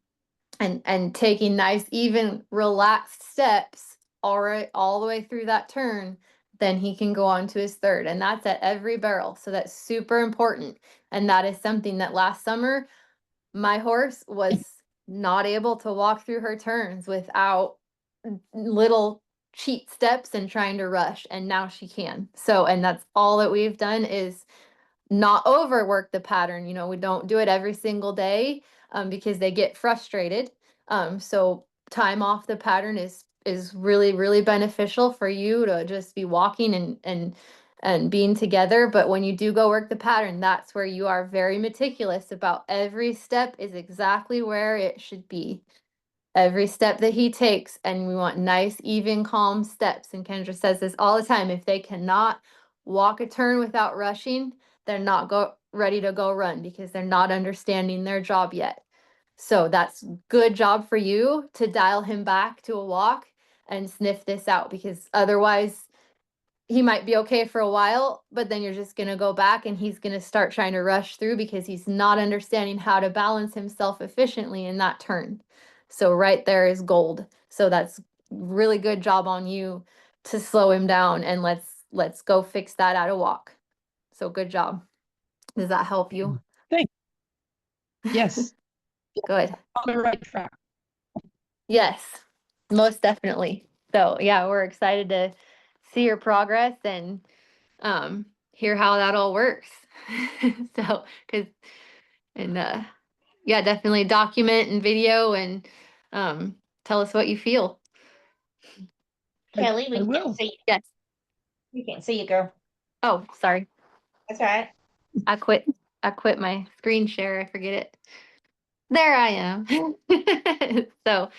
[SPEAKER 2] taking nice, even, relaxed steps all the way through that turn, then he can go on to his third. And that's at every barrel. So that's super important. And that is something that last summer, my horse was not able to walk through her turns without little cheat steps and trying to rush, and now she can. So, and that's all that we've done is not overwork the pattern. We don't do it every single day because they get frustrated. So time off the pattern is really, really beneficial for you to just be walking and being together. But when you do go work the pattern, that's where you are very meticulous about every step is exactly where it should be. Every step that he takes, and we want nice, even, calm steps. And Kendra says this all the time. If they cannot walk a turn without rushing, they're not ready to go run because they're not understanding their job yet. So that's good job for you to dial him back to a walk and sniff this out, because otherwise he might be okay for a while, but then you're just going to go back and he's going to start trying to rush through because he's not understanding how to balance himself efficiently in that turn. So right there is gold. So that's really good job on you to slow him down, and let's go fix that at a walk. So good job. Does that help you?
[SPEAKER 5] Thanks. Yes.
[SPEAKER 2] Good.
[SPEAKER 5] On the right track.
[SPEAKER 2] Yes, most definitely. So yeah, we're excited to see your progress and hear how that all works. So, yeah, definitely document and video and tell us what you feel.
[SPEAKER 1] Kelly,
[SPEAKER 5] I
[SPEAKER 1] we
[SPEAKER 5] will.
[SPEAKER 1] can't see you.
[SPEAKER 2] Yes.
[SPEAKER 1] We can't see you, girl.
[SPEAKER 2] Oh, sorry.
[SPEAKER 1] That's all right.
[SPEAKER 2] I quit my screen share. I forget it. There I am. So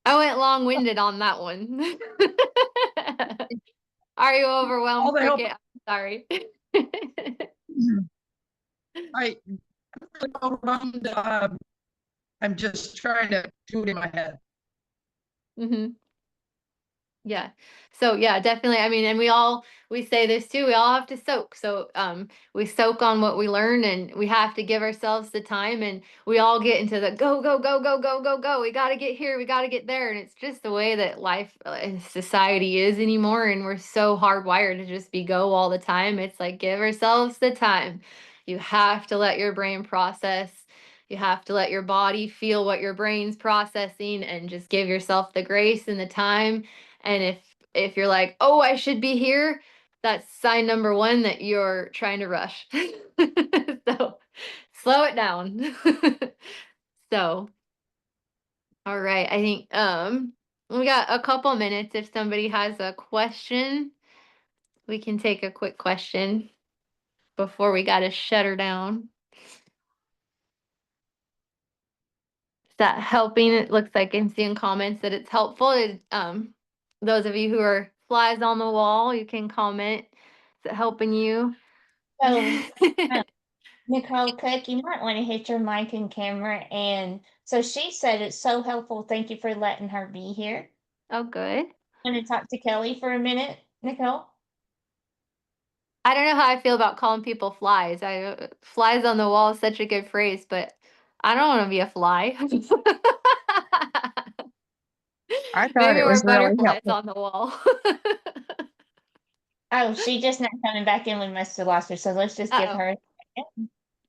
[SPEAKER 2] I went long-winded on that one. Are you overwhelmed,
[SPEAKER 5] All the help.
[SPEAKER 2] Cricket? I'm sorry.
[SPEAKER 5] I really overwhelmed. I'm just trying to do it in my head.
[SPEAKER 2] Mm-hmm. Yeah. So yeah, definitely. I mean, and we say this too, we all have to soak. So we soak on what we learn, and we have to give ourselves the time, and we all get into the go, go, go, go, go, go, go. We got to get here, we got to get there. And it's just the way that life and society is anymore. And we're so hardwired to just be go all the time. It's like, give ourselves the time. You have to let your brain process. You have to let your body feel what your brain's processing and just give yourself the grace and the time. And if you're like, oh, I should be here, that's sign number one that you're trying to rush. So slow it down. So, all right. I think we got a couple minutes. If somebody has a question, we can take a quick question before we got to shut her down. Is that helping? It looks like I'm seeing comments that it's helpful. Those of you who are flies on the wall, you can comment. Is it helping you?
[SPEAKER 1] So, Nicole Cook, you might want to hit your mic and camera. And so she said it's so helpful. Thank you for letting her be here.
[SPEAKER 2] Oh, good.
[SPEAKER 1] Want to talk to Kelly for a minute, Nicole?
[SPEAKER 2] I don't know how I feel about calling people flies. Flies on the wall is such a good phrase, but I don't want to be a fly.
[SPEAKER 5] I thought
[SPEAKER 2] Maybe
[SPEAKER 5] it
[SPEAKER 2] we're
[SPEAKER 5] was really
[SPEAKER 2] butterflies
[SPEAKER 5] helpful.
[SPEAKER 2] on the wall.
[SPEAKER 1] Oh, she just not coming back in. We must have lost her. So let's just give
[SPEAKER 2] Uh-oh.
[SPEAKER 1] her.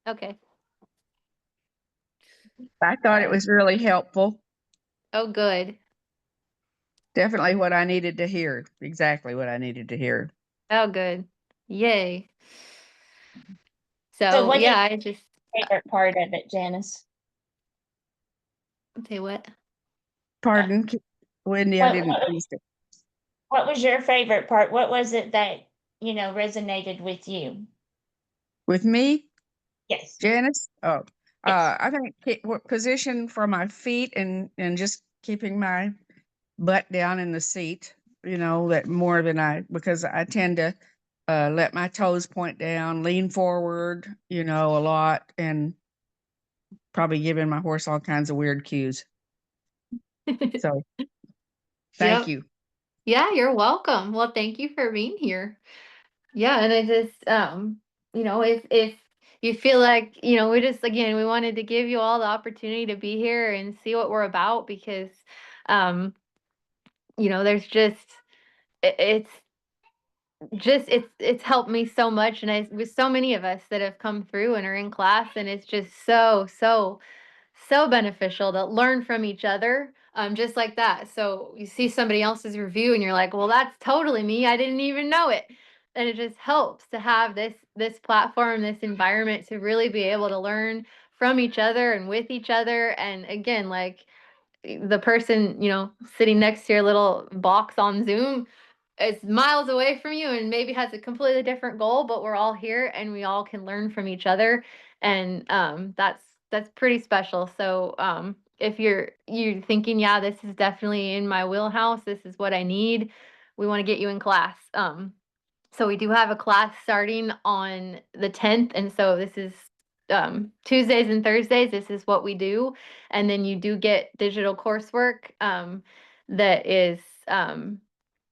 [SPEAKER 2] Okay.
[SPEAKER 5] I thought it was really helpful.
[SPEAKER 2] Oh, good.
[SPEAKER 5] Definitely what I needed to hear. Exactly what I needed to hear.
[SPEAKER 2] Oh, good. Yay.
[SPEAKER 1] So
[SPEAKER 2] So,
[SPEAKER 1] what is
[SPEAKER 2] yeah, I just
[SPEAKER 1] your favorite part of it, Janice?
[SPEAKER 2] say what?
[SPEAKER 5] Pardon, Wendy, I
[SPEAKER 1] What,
[SPEAKER 5] didn't
[SPEAKER 1] what,
[SPEAKER 5] understand.
[SPEAKER 1] what was your favorite part? What was it that, resonated with you?
[SPEAKER 5] With me,
[SPEAKER 1] Yes.
[SPEAKER 5] Janice? Oh,
[SPEAKER 1] Yes.
[SPEAKER 5] I think position for my feet and just keeping my butt down in the seat, that more than because I tend to let my toes point down, lean forward, a lot, and probably giving my horse all kinds of weird cues. So thank
[SPEAKER 2] Yep.
[SPEAKER 5] you.
[SPEAKER 2] Yeah, you're welcome. Well, thank you for being here. Yeah, and I just if you feel like, we just again we wanted to give you all the opportunity to be here and see what we're about because um there's it's it's helped me so much and I with so many of us that have come through and are in class and it's just so beneficial to learn from each other just like that. So you see somebody else's review and you're like, well, that's totally me, I didn't even know it. And it just helps to have this platform, this environment to really be able to learn from each other and with each other. And again, like the person sitting next to your little box on Zoom is miles away from you and maybe has a completely different goal, but we're all here and we all can learn from each other. And that's pretty special. So if you're thinking, yeah, this is definitely in my wheelhouse, this is what I need, we want to get you in class. So we do have a class starting on the 10th. And so this is Tuesdays and Thursdays. This is what we do. And then you do get digital coursework that is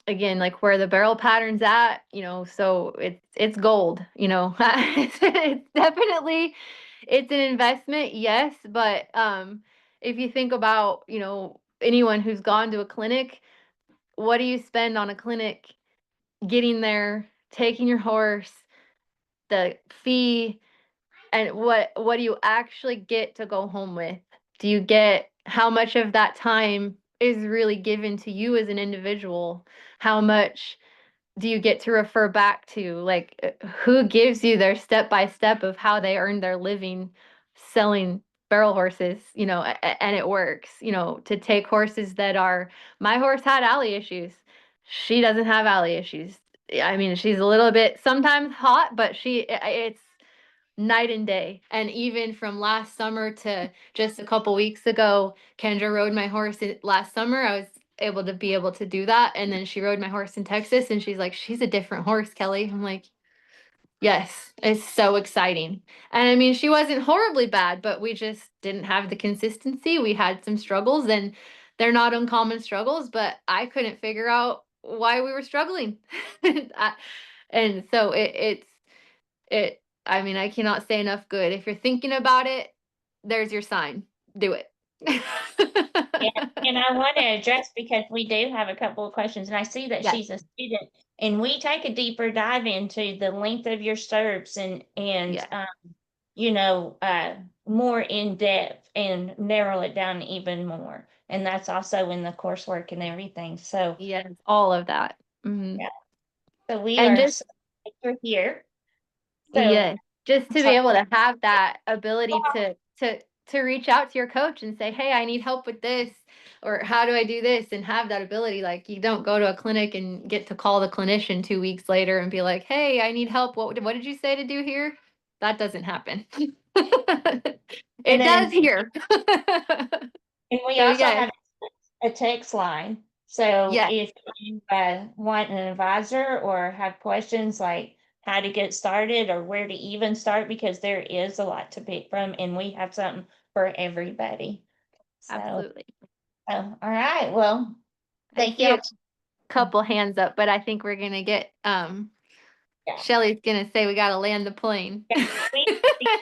[SPEAKER 2] again like where the barrel pattern's at, so it's gold, it's definitely it's an investment, yes, but if you think about, anyone who's gone to a clinic, what do you spend on a clinic? Getting there, taking your horse, the fee, and what do you actually get to go home with? Do you get how much of that time is really given to you as an individual? How much do you get to refer back to? Like, who gives you their step by step of how they earn their living selling barrel horses, and it works, to take horses that are, my horse had alley issues. She doesn't have alley issues. I mean, she's a little bit sometimes hot, but it's night and day. And even from last summer to just a couple weeks ago, Kendra rode my horse last summer. I was able to do that. And then she rode my horse in Texas and she's like, she's a different horse, Kelly. I'm like, yes, it's so exciting. And I mean, she wasn't horribly bad, but we just didn't have the consistency. We had some struggles and they're not uncommon struggles, but I couldn't figure out why we were struggling. And so I mean, I cannot say enough good. If you're thinking about it, there's your sign. Do it.
[SPEAKER 1] And I want to address because we do have a couple of questions, and I see that
[SPEAKER 2] Yes.
[SPEAKER 1] she's a student, and we take a deeper dive into the length of your stirrups and
[SPEAKER 2] Yeah.
[SPEAKER 1] more in depth and narrow it down even more. And that's also in the coursework and everything. So,
[SPEAKER 2] Yes, all of that. Mhm.
[SPEAKER 1] yeah. So we
[SPEAKER 2] And
[SPEAKER 1] are
[SPEAKER 2] just
[SPEAKER 1] so glad you're here. So,
[SPEAKER 2] yeah, just to be
[SPEAKER 1] so
[SPEAKER 2] able to have that ability to reach out to your coach and say, "Hey, I need help with this," or "How do I do this?" and have that ability. Like you don't go to a clinic and get to call the clinician 2 weeks later and be like, "Hey, I need help. What did you say to do here?" That doesn't happen.
[SPEAKER 1] and
[SPEAKER 2] It does
[SPEAKER 1] then
[SPEAKER 2] here.
[SPEAKER 1] and we
[SPEAKER 2] So
[SPEAKER 1] also
[SPEAKER 2] yes,
[SPEAKER 1] have a text line. So
[SPEAKER 2] yes,
[SPEAKER 1] if you want an advisor or have questions like how to get started or where to even start, because there is a lot to pick from, and we have something for everybody. So,
[SPEAKER 2] absolutely.
[SPEAKER 1] all right. Well,
[SPEAKER 2] I
[SPEAKER 1] thank
[SPEAKER 2] see
[SPEAKER 1] you.
[SPEAKER 2] a couple hands up, but I think we're gonna get
[SPEAKER 1] Yeah.
[SPEAKER 2] Shelly's gonna say we gotta land the plane.
[SPEAKER 1] Yeah,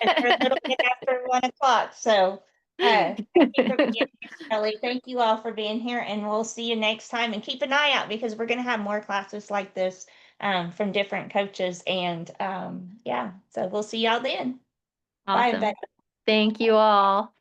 [SPEAKER 1] because we're a little bit after 1 o'clock. So, thank you for being here, Kelly. Thank you all for being here, and we'll see you next time. And keep an eye out because we're going to have more classes like this from different coaches. And yeah, so we'll see y'all then. Bye,
[SPEAKER 2] Awesome.
[SPEAKER 1] everybody.
[SPEAKER 2] Thank you all.